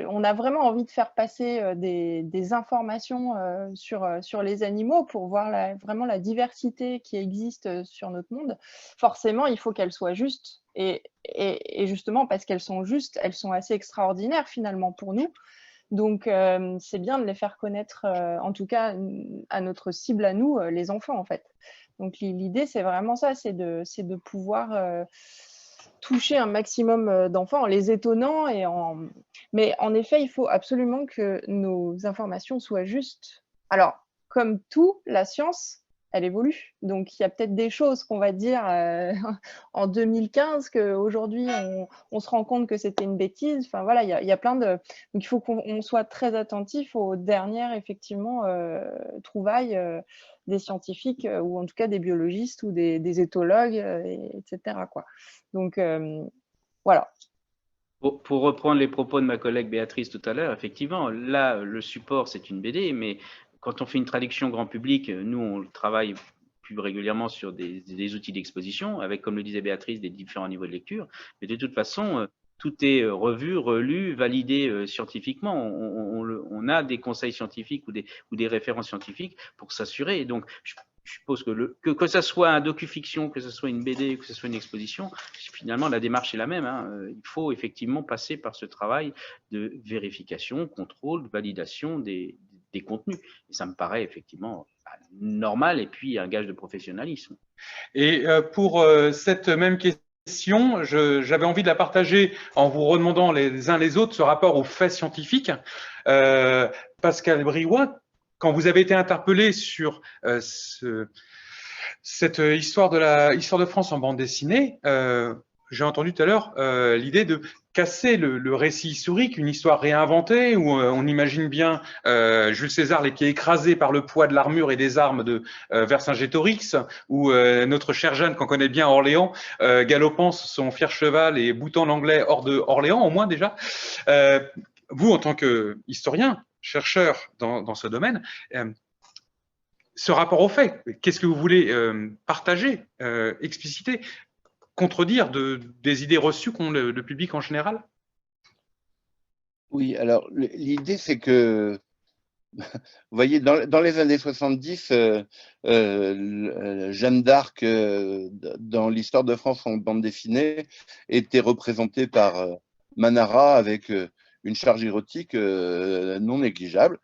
on a vraiment envie de faire passer des informations sur les animaux pour voir vraiment la diversité qui existe sur notre monde, forcément, il faut qu'elles soient justes. Et justement, parce qu'elles sont justes, elles sont assez extraordinaires finalement pour nous. Donc, c'est bien de les faire connaître, en tout cas, à notre cible à nous, les enfants, en fait. Donc, l'idée, c'est vraiment ça, c'est de pouvoir toucher un maximum d'enfants en les étonnant. Mais en effet, il faut absolument que nos informations soient justes. Alors, comme tout, la science, elle évolue. Donc, il y a peut-être des choses qu'on va dire en 2015 qu'aujourd'hui, on se rend compte que c'était une bêtise. Enfin, voilà, il y a plein de... Donc, il faut qu'on soit très attentif aux dernières, effectivement, trouvailles des scientifiques ou en tout cas des biologistes ou des éthologues, etc., quoi. Donc, voilà. Pour reprendre les propos de ma collègue Béatrice tout à l'heure, effectivement, là, le support, c'est une BD, mais quand on fait une traduction grand public, nous, on travaille plus régulièrement sur des outils d'exposition, avec, comme le disait Béatrice, des différents niveaux de lecture. Mais de toute façon, tout est revu, relu, validé scientifiquement. On a des conseils scientifiques ou des références scientifiques pour s'assurer. Donc, je suppose que ça soit un docu-fiction, que ce soit une BD, que ce soit une exposition, finalement, la démarche est la même. Hein. Il faut effectivement passer par ce travail de vérification, contrôle, validation des contenus. Et ça me paraît effectivement normal et puis un gage de professionnalisme. Et pour cette même question, j'avais envie de la partager en vous redemandant les uns les autres ce rapport aux faits scientifiques. Pascal Briouat, quand vous avez été interpellé sur cette histoire de France en bande dessinée, j'ai entendu tout à l'heure l'idée de casser le récit historique, une histoire réinventée où on imagine bien Jules César les pieds écrasés par le poids de l'armure et des armes de Vercingétorix, ou notre cher Jeanne qu'on connaît bien Orléans, galopant son fier cheval et boutant l'anglais hors de Orléans au moins déjà. Vous, en tant qu'historien, chercheur dans ce domaine, ce rapport au fait, qu'est-ce que vous voulez partager, expliciter, contredire des idées reçues qu'ont le public en général? Oui, alors l'idée c'est que, vous voyez, dans les années 70, Jeanne d'Arc, dans l'histoire de France en bande dessinée, était représentée par Manara avec une charge érotique non négligeable.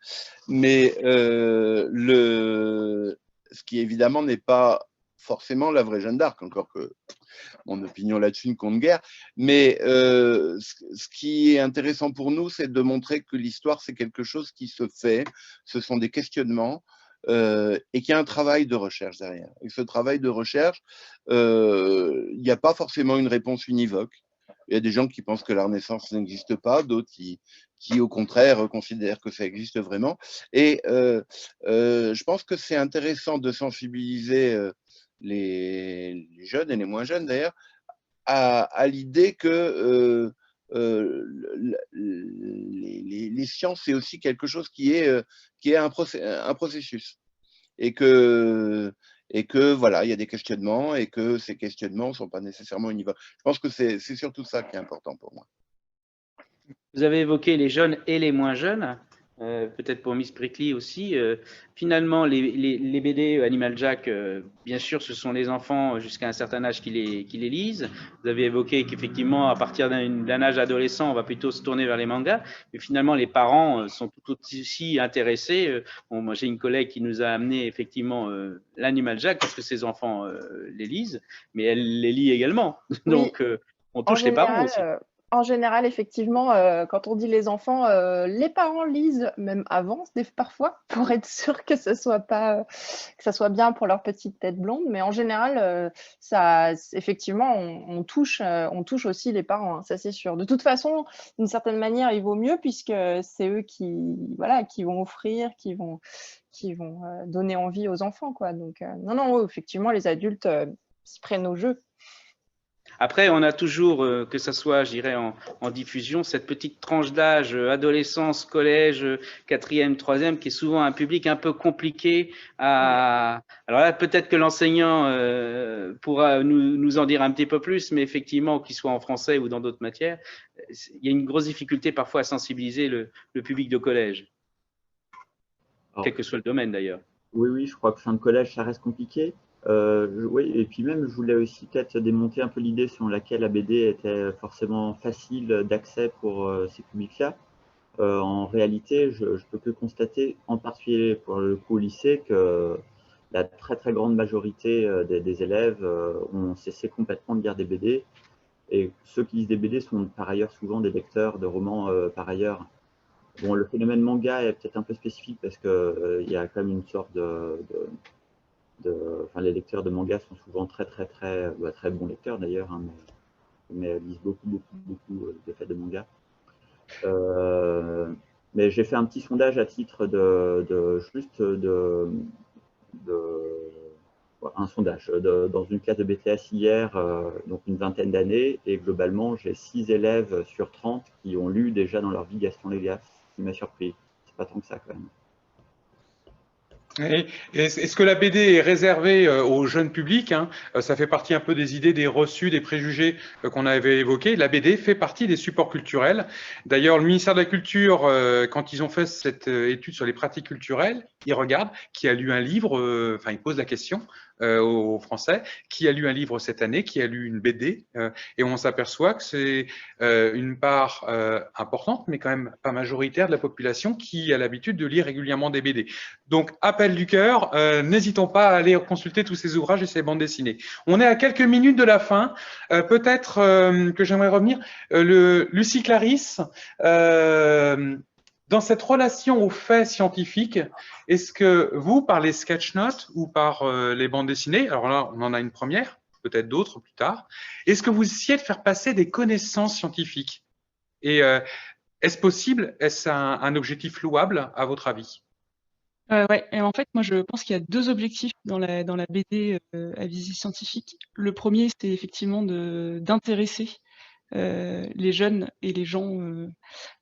Mais ce qui évidemment n'est pas forcément la vraie Jeanne d'Arc, encore que mon opinion là-dessus ne compte guère. Mais ce qui est intéressant pour nous, c'est de montrer que l'histoire, c'est quelque chose qui se fait, ce sont des questionnements, et qu'il y a un travail de recherche derrière. Et ce travail de recherche, il n'y a pas forcément une réponse univoque. Il y a des gens qui pensent que la Renaissance n'existe pas, d'autres qui au contraire considèrent que ça existe vraiment. Et je pense que c'est intéressant de sensibiliser les jeunes et les moins jeunes d'ailleurs à l'idée que les sciences, c'est aussi quelque chose qui est un processus. Et que voilà, il y a des questionnements et que ces questionnements ne sont pas nécessairement univocaux. Je pense que c'est surtout ça qui est important pour moi. Vous avez évoqué les jeunes et les moins jeunes, peut-être pour Miss Prickly aussi. Finalement, les BD Animal Jack, bien sûr, ce sont les enfants jusqu'à un certain âge qui les lisent. Vous avez évoqué qu'effectivement, à partir d'un âge adolescent, on va plutôt se tourner vers les mangas. Mais finalement, les parents sont tout aussi intéressés. Bon, moi, j'ai une collègue qui nous a amené effectivement l'Animal Jack parce que ses enfants les lisent, mais elle les lit également. Oui. Donc, on touche les parents aussi. En général, effectivement, quand on dit les enfants, les parents lisent même avant, parfois, pour être sûr que ça soit bien pour leur petite tête blonde. Mais en général, effectivement, on touche aussi les parents, hein, ça c'est sûr. De toute façon, d'une certaine manière, il vaut mieux puisque c'est eux qui vont offrir, qui vont donner envie aux enfants, quoi. Donc non, effectivement, les adultes s'y prennent au jeu. Après, on a toujours, que ça soit, je dirais, en diffusion, cette petite tranche d'âge, adolescence, collège, 4e, 3e, qui est souvent un public un peu compliqué à… Alors là, peut-être que l'enseignant pourra nous en dire un petit peu plus, mais effectivement, qu'il soit en français ou dans d'autres matières, il y a une grosse difficulté parfois à sensibiliser le public de collège, quel que soit le domaine d'ailleurs. Oui, je crois que fin de collège, ça reste compliqué. Oui, et puis même, je voulais aussi peut-être démonter un peu l'idée selon laquelle la BD était forcément facile d'accès pour ces publics-là. En réalité, je peux que constater, en particulier pour le coup au lycée, que la très très grande majorité des élèves ont cessé complètement de lire des BD. Et ceux qui lisent des BD sont par ailleurs souvent des lecteurs de romans par ailleurs. Bon, le phénomène manga est peut-être un peu spécifique parce qu'il y a quand même une sorte enfin, les lecteurs de manga sont souvent très bons lecteurs d'ailleurs, hein, mais lisent beaucoup de faits de manga. Mais j'ai fait un petit sondage à titre un sondage dans une classe de BTS hier, donc une vingtaine d'années, et globalement j'ai 6 élèves sur 30 qui ont lu déjà dans leur vie Gaston Légas, ce qui m'a surpris. C'est pas tant que ça quand même. Est-ce que la BD est réservée au jeune public, hein? Ça fait partie un peu des idées, des reçus, des préjugés qu'on avait évoqués. La BD fait partie des supports culturels. D'ailleurs, le ministère de la Culture, quand ils ont fait cette étude sur les pratiques culturelles, ils regardent qui a lu un livre, ils posent la question aux Français, qui a lu un livre cette année, qui a lu une BD, et on s'aperçoit que c'est une part importante, mais quand même pas majoritaire de la population qui a l'habitude de lire régulièrement des BD. Donc, appel du cœur, n'hésitons pas à aller consulter tous ces ouvrages et ces bandes dessinées. On est à quelques minutes de la fin. Peut-être que j'aimerais revenir. Lucie Clarisse, dans cette relation aux faits scientifiques, est-ce que vous, par les sketch notes ou par les bandes dessinées, alors là, on en a une première, peut-être d'autres plus tard, est-ce que vous essayez de faire passer des connaissances scientifiques? Et est-ce possible? Est-ce un objectif louable, à votre avis? Ouais, et en fait, moi, je pense qu'il y a 2 objectifs dans la BD à visée scientifique. Le premier, c'est effectivement d'intéresser les jeunes et les gens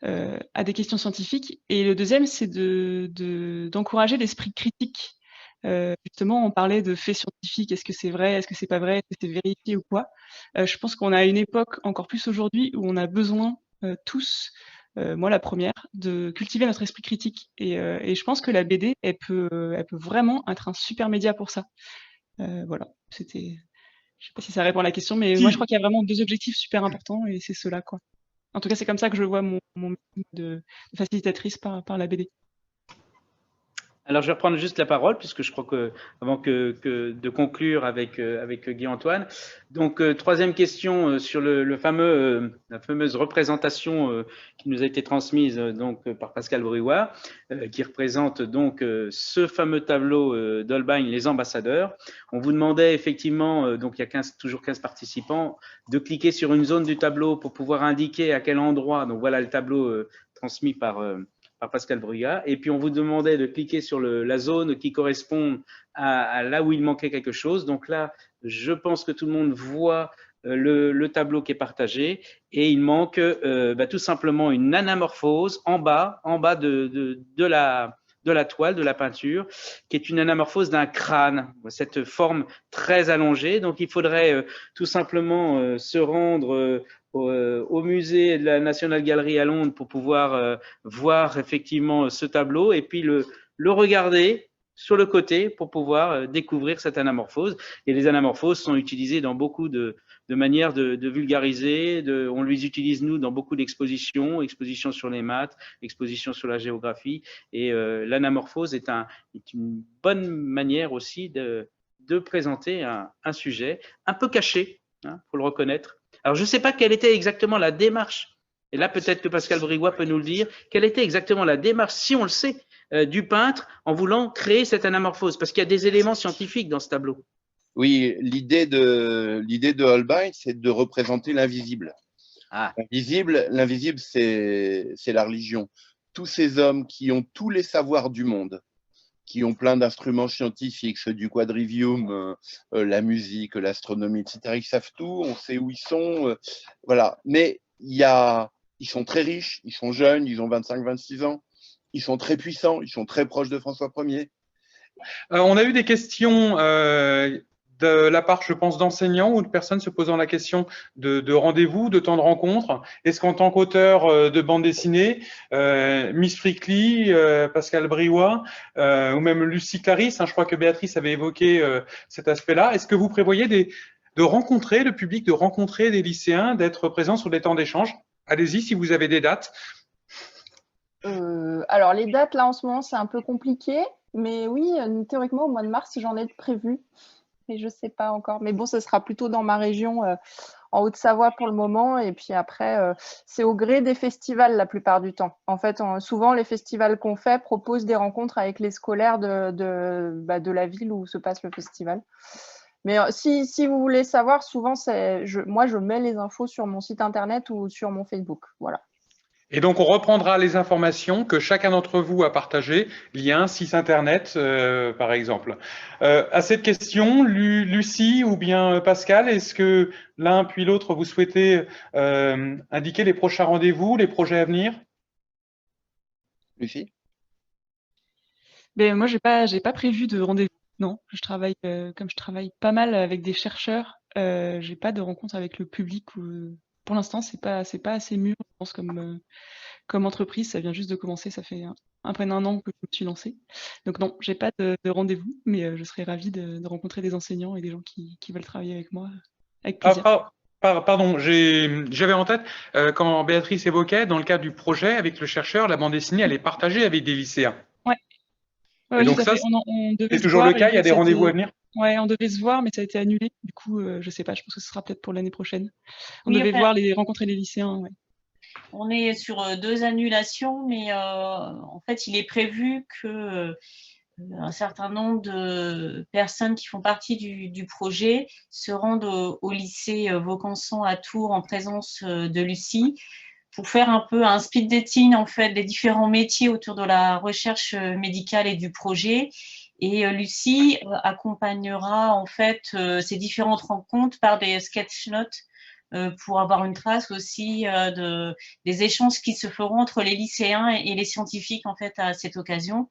à des questions scientifiques. Et le deuxième, c'est d'encourager l'esprit critique. Justement, on parlait de faits scientifiques. Est-ce que c'est vrai? Est-ce que c'est pas vrai? Est-ce que c'est vérifié ou quoi? Je pense qu'on a une époque encore plus aujourd'hui où on a besoin tous, moi la première, de cultiver notre esprit critique. Et je pense que la BD, elle peut vraiment être un super média pour ça. Voilà, c'était… Je sais pas si ça répond à la question, mais moi je crois qu'il y a vraiment 2 objectifs super importants et c'est ceux-là, quoi. En tout cas, c'est comme ça que je vois mon métier de facilitatrice par la BD. Alors, je vais reprendre juste la parole, puisque je crois que, avant de conclure avec Guy-Antoine. Donc, troisième question sur la fameuse représentation qui nous a été transmise donc par Pascal Briouat, qui représente donc ce fameux tableau d'Holbein, Les Ambassadeurs. On vous demandait effectivement, donc il y a toujours 15 participants, de cliquer sur une zone du tableau pour pouvoir indiquer à quel endroit. Donc, voilà le tableau transmis par Pascal Briouat. Et puis, on vous demandait de cliquer sur la zone qui correspond à là où il manquait quelque chose. Donc là, je pense que tout le monde voit le tableau qui est partagé et il manque tout simplement une anamorphose en bas de la toile, de la peinture, qui est une anamorphose d'un crâne, cette forme très allongée. Donc, il faudrait tout simplement se rendre au musée de la National Gallery à Londres pour pouvoir voir effectivement ce tableau et puis le regarder sur le côté pour pouvoir découvrir cette anamorphose. Et les anamorphoses sont utilisées dans beaucoup de manières de vulgariser. On les utilise, nous, dans beaucoup d'expositions, expositions sur les maths, expositions sur la géographie. Et l'anamorphose est une bonne manière aussi de présenter un sujet un peu caché, faut le reconnaître. Alors, je ne sais pas quelle était exactement la démarche, et là, peut-être que Pascal Briouat peut nous le dire, quelle était exactement la démarche, si on le sait, du peintre en voulant créer cette anamorphose, parce qu'il y a des éléments scientifiques dans ce tableau. Oui, l'idée de Holbein, c'est de représenter l'invisible. Ah. L'invisible, c'est la religion. Tous ces hommes qui ont tous les savoirs du monde, qui ont plein d'instruments scientifiques, ceux du quadrivium, la musique, l'astronomie, etc. Ils savent tout, on sait où ils sont, voilà. Mais ils sont très riches, ils sont jeunes, ils ont 25-26 ans, ils sont très puissants, ils sont très proches de François Ier. On a eu des questions de la part, je pense, d'enseignants ou de personnes se posant la question de rendez-vous, de temps de rencontre. Est-ce qu'en tant qu'auteur de bande dessinée, Miss Frickley, Pascal Briouat ou même Lucie Clarisse, je crois que Béatrice avait évoqué cet aspect-là, est-ce que vous prévoyez de rencontrer le public, de rencontrer des lycéens, d'être présents sur des temps d'échange? Allez-y si vous avez des dates. Alors, les dates, là, en ce moment, c'est un peu compliqué. Mais oui, théoriquement, au mois de mars, j'en ai prévu. Mais je ne sais pas encore. Mais bon, ce sera plutôt dans ma région, en Haute-Savoie pour le moment. Et puis après, c'est au gré des festivals la plupart du temps. En fait, souvent, les festivals qu'on fait proposent des rencontres avec les scolaires de la ville où se passe le festival. Mais si vous voulez savoir, souvent, moi, je mets les infos sur mon site internet ou sur mon Facebook. Voilà. Et donc, on reprendra les informations que chacun d'entre vous a partagées, lien, site internet, par exemple. À cette question, Lucie ou bien Pascal, est-ce que l'un puis l'autre, vous souhaitez indiquer les prochains rendez-vous, les projets à venir? Lucie? Ben, moi, j'ai pas prévu de rendez-vous. Non, comme je travaille pas mal avec des chercheurs, j'ai pas de rencontre avec le public. Pour l'instant, c'est pas assez mûr, je pense, comme entreprise. Ça vient juste de commencer, ça fait à peine un an que je me suis lancée. Donc non, j'ai pas de rendez-vous, mais je serais ravie de rencontrer des enseignants et des gens qui veulent travailler avec moi, avec plaisir. Pardon, j'avais en tête, quand Béatrice évoquait, dans le cadre du projet avec le chercheur, la bande dessinée, elle est partagée avec des lycéens. Ouais. Et donc ça, c'est toujours le cas, il y a des rendez-vous à venir? Ouais, on devait se voir, mais ça a été annulé. Du coup, je sais pas, je pense que ce sera peut-être pour l'année prochaine. On devait rencontrer les lycéens, ouais. On est sur 2 annulations, mais en fait, il est prévu que un certain nombre de personnes qui font partie du projet se rendent au lycée Vaucanson à Tours en présence de Lucie pour faire un peu un speed dating en fait des différents métiers autour de la recherche médicale et du projet. Et Lucie accompagnera en fait ces différentes rencontres par des sketch notes pour avoir une trace aussi des échanges qui se feront entre les lycéens et les scientifiques en fait à cette occasion.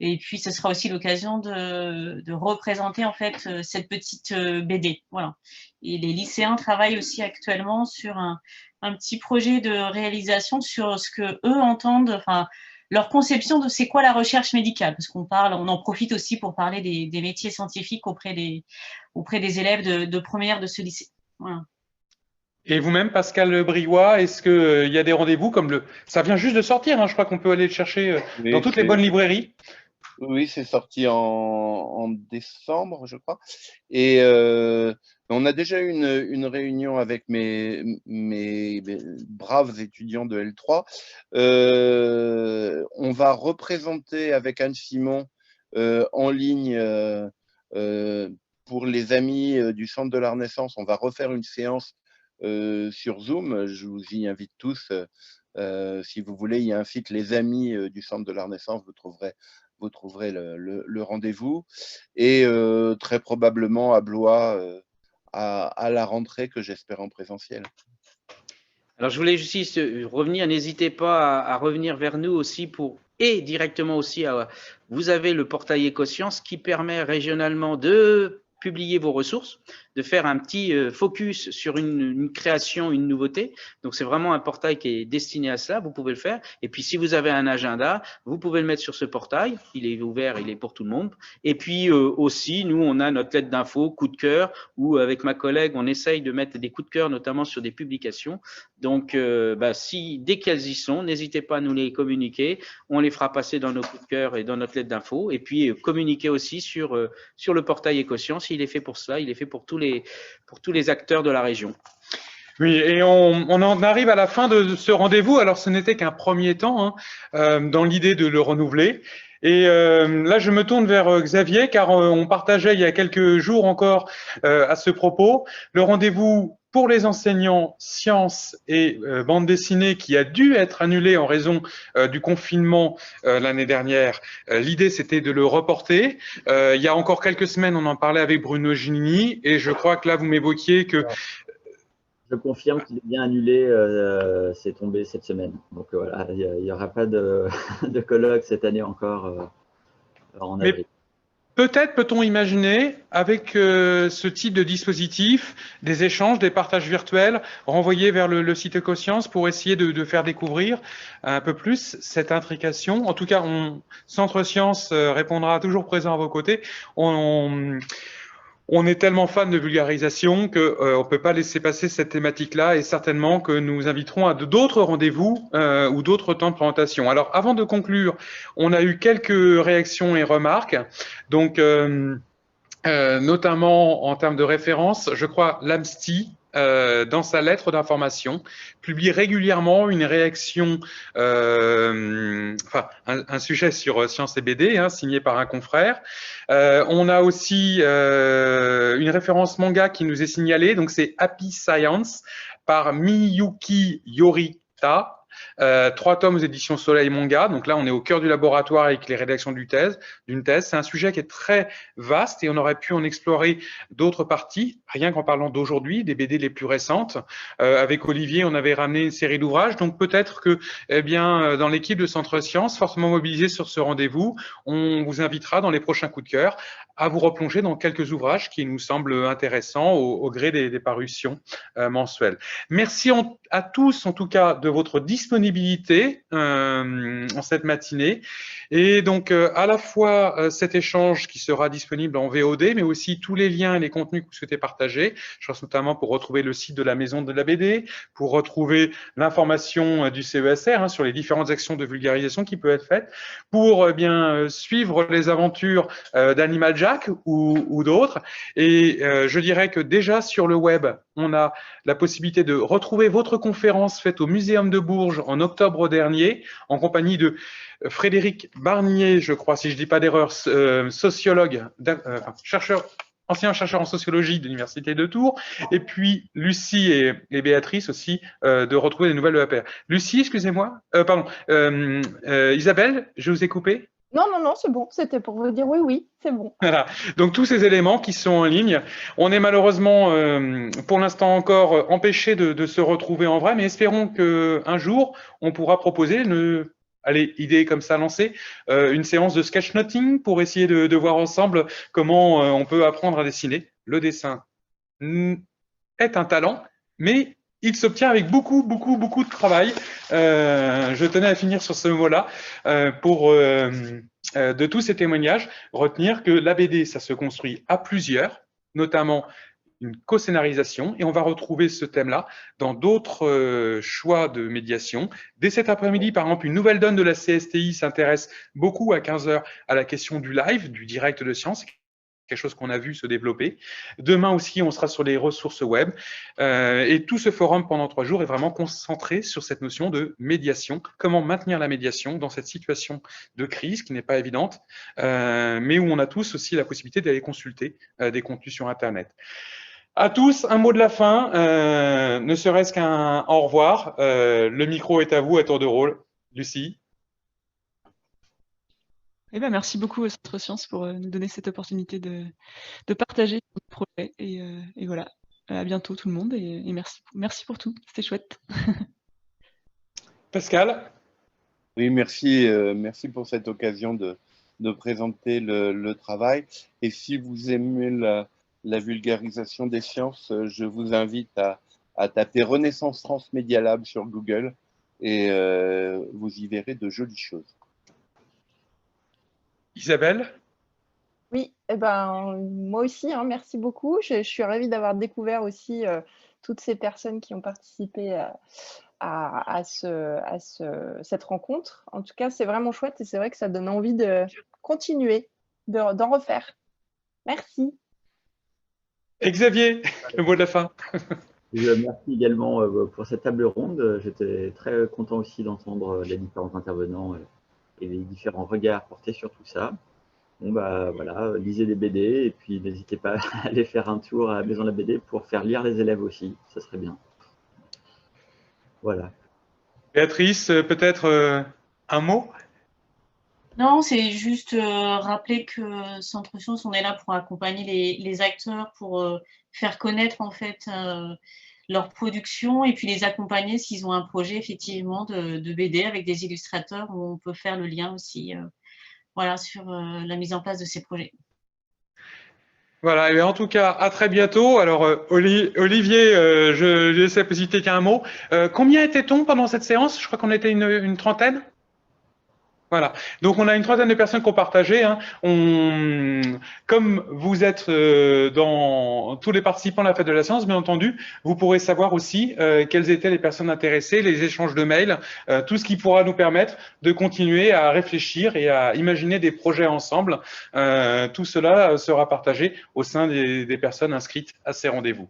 Et puis ce sera aussi l'occasion de représenter en fait cette petite BD. Voilà. Et les lycéens travaillent aussi actuellement sur un petit projet de réalisation sur ce que eux entendent, enfin leur conception de c'est quoi la recherche médicale, parce on en profite aussi pour parler des métiers scientifiques auprès des élèves de première de ce lycée. Voilà. Et vous-même, Pascal Briouat, est-ce qu'il y a des rendez-vous ça vient juste de sortir, je crois qu'on peut aller le chercher dans toutes les bonnes librairies. Oui, c'est sorti en décembre, je crois. Et on a déjà eu une réunion avec mes braves étudiants de L3. On va représenter avec Anne Simon en ligne pour les amis du Centre de la Renaissance. On va refaire une séance sur Zoom. Je vous y invite tous. Si vous voulez, il y a un site, les amis du Centre de la Renaissance, vous trouverez le rendez-vous. Et très probablement à Blois à la rentrée, que j'espère en présentiel. Alors, je voulais juste revenir, n'hésitez pas à revenir vers nous aussi et directement aussi, vous avez le portail Écosciences qui permet régionalement de publier vos ressources, de faire un petit focus sur une création, une nouveauté. Donc, c'est vraiment un portail qui est destiné à cela. Vous pouvez le faire. Et puis, si vous avez un agenda, vous pouvez le mettre sur ce portail. Il est ouvert, il est pour tout le monde. Et puis aussi, nous, on a notre lettre d'info, coup de cœur, où avec ma collègue, on essaye de mettre des coups de cœur, notamment sur des publications. Donc, dès qu'elles y sont, n'hésitez pas à nous les communiquer. On les fera passer dans nos coups de cœur et dans notre lettre d'info. Et puis, communiquer aussi sur le portail Écosciences. Il est fait pour cela. Il est fait pour tous les acteurs de la région. Oui, et on en arrive à la fin de ce rendez-vous. Alors, ce n'était qu'un premier temps, dans l'idée de le renouveler. Et là, je me tourne vers Xavier, car on partageait il y a quelques jours encore à ce propos le rendez-vous pour les enseignants sciences et bande dessinée qui a dû être annulé en raison du confinement l'année dernière. L'idée, c'était de le reporter. Il y a encore quelques semaines, on en parlait avec Bruno Gini, et je crois que là, vous m'évoquiez que… Je confirme qu'il est bien annulé, c'est tombé cette semaine. Donc voilà, il n'y aura pas de colloque cette année encore en avril. Mais peut-être peut-on imaginer, avec ce type de dispositif, des échanges, des partages virtuels renvoyés vers le site Écosciences pour essayer de faire découvrir un peu plus cette intrication. En tout cas, Centre Sciences répondra toujours présent à vos côtés. On est tellement fan de vulgarisation qu'on ne peut pas laisser passer cette thématique-là, et certainement que nous inviterons à d'autres rendez-vous ou d'autres temps de présentation. Alors, avant de conclure, on a eu quelques réactions et remarques. Donc, notamment en termes de référence, je crois l'AMSTI, dans sa lettre d'information, publie régulièrement une réaction, un sujet sur Science et BD, signé par un confrère. On a aussi une référence manga qui nous est signalée, donc c'est Happy Science par Miyuki Yorita. 3 tomes aux éditions Soleil Manga. Donc là, on est au cœur du laboratoire avec les rédactions d'une thèse. C'est un sujet qui est très vaste et on aurait pu en explorer d'autres parties, rien qu'en parlant d'aujourd'hui, des BD les plus récentes. Avec Olivier, on avait ramené une série d'ouvrages. Donc peut-être que, dans l'équipe de Centre Sciences, fortement mobilisée sur ce rendez-vous, on vous invitera dans les prochains coups de cœur à vous replonger dans quelques ouvrages qui nous semblent intéressants au gré des parutions mensuelles. Merci à tous, en tout cas, de votre disponibilité en cette matinée. Et donc, à la fois cet échange qui sera disponible en VOD, mais aussi tous les liens et les contenus que vous souhaitez partager. Je pense notamment pour retrouver le site de la Maison de la BD, pour retrouver l'information du CESR sur les différentes actions de vulgarisation qui peuvent être faites, pour suivre les aventures d'Animal Jack ou d'autres. Et je dirais que déjà sur le web, on a la possibilité de retrouver votre conférence faite au Muséum de Bourges en octobre dernier, en compagnie de Frédéric Barnier, je crois, si je ne dis pas d'erreur, sociologue, ancien chercheur en sociologie de l'Université de Tours, et puis Lucie et Béatrice aussi, de retrouver des nouvelles de l'APR. Lucie, excusez-moi, Isabelle, je vous ai coupé ? Non, c'est bon. C'était pour vous dire oui, c'est bon. Voilà. Donc, tous ces éléments qui sont en ligne. On est malheureusement, pour l'instant encore, empêchés de se retrouver en vrai, mais espérons qu'un jour, on pourra proposer idée comme ça lancée, une séance de sketchnoting pour essayer de voir ensemble comment on peut apprendre à dessiner. Le dessin est un talent, mais il s'obtient avec beaucoup de travail. Je tenais à finir sur ce mot-là pour, de tous ces témoignages, retenir que la BD, ça se construit à plusieurs, notamment une co-scénarisation, et on va retrouver ce thème-là dans d'autres choix de médiation. Dès cet après-midi, par exemple, une nouvelle donne de la CSTI s'intéresse beaucoup à 15 h à la question du live, du direct de science, quelque chose qu'on a vu se développer. Demain aussi, on sera sur les ressources web. Et tout ce forum pendant 3 jours est vraiment concentré sur cette notion de médiation. Comment maintenir la médiation dans cette situation de crise qui n'est pas évidente, mais où on a tous aussi la possibilité d'aller consulter des contenus sur Internet. À tous, un mot de la fin, ne serait-ce qu'un au revoir. Le micro est à vous, à tour de rôle. Lucie. Eh ben, merci beaucoup au Centre Sciences pour nous donner cette opportunité de partager notre projet. Et voilà, à bientôt tout le monde et merci pour tout, c'était chouette. Pascal. Oui, merci pour cette occasion de présenter le travail. Et si vous aimez la vulgarisation des sciences, je vous invite à taper Renaissance France Media Lab sur Google et vous y verrez de jolies choses. Isabelle? Oui, eh ben, moi aussi, hein, merci beaucoup. Je suis ravie d'avoir découvert aussi toutes ces personnes qui ont participé à cette rencontre. En tout cas, c'est vraiment chouette et c'est vrai que ça donne envie de continuer, d'en refaire. Merci. Et Xavier, le mot de la fin. Merci également pour cette table ronde. J'étais très content aussi d'entendre les différents intervenants et les différents regards portés sur tout ça. Bon, bah voilà, lisez des BD et puis n'hésitez pas à aller faire un tour à la Maison de la BD pour faire lire les élèves aussi, ça serait bien. Voilà. Béatrice, peut-être un mot? Non, c'est juste rappeler que Centre Sciences, on est là pour accompagner les acteurs, pour faire connaître en fait leur production et puis les accompagner s'ils ont un projet effectivement de BD avec des illustrateurs où on peut faire le lien aussi voilà, sur la mise en place de ces projets. Voilà, et en tout cas, à très bientôt. Alors, Olivier, je laisse la possibilité qu'un mot. Combien était-on pendant cette séance? Je crois qu'on était une trentaine. Voilà, donc on a une trentaine de personnes qui ont partagé. Hein. Comme vous êtes dans tous les participants à la fête de la science, bien entendu, vous pourrez savoir aussi quelles étaient les personnes intéressées, les échanges de mails, tout ce qui pourra nous permettre de continuer à réfléchir et à imaginer des projets ensemble. Tout cela sera partagé au sein des personnes inscrites à ces rendez-vous.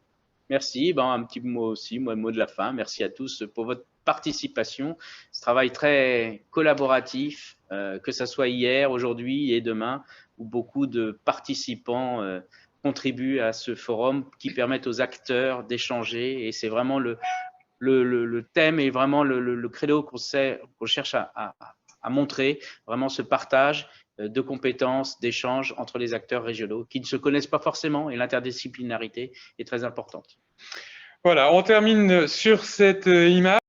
Merci. Ben, un petit mot aussi, un mot de la fin. Merci à tous pour votre participation. Ce travail très collaboratif, que ce soit hier, aujourd'hui et demain, où beaucoup de participants contribuent à ce forum qui permet aux acteurs d'échanger. Et c'est vraiment le thème et vraiment le credo qu'on cherche à montrer, vraiment ce partage de compétences, d'échanges entre les acteurs régionaux qui ne se connaissent pas forcément et l'interdisciplinarité est très importante. Voilà, on termine sur cette image.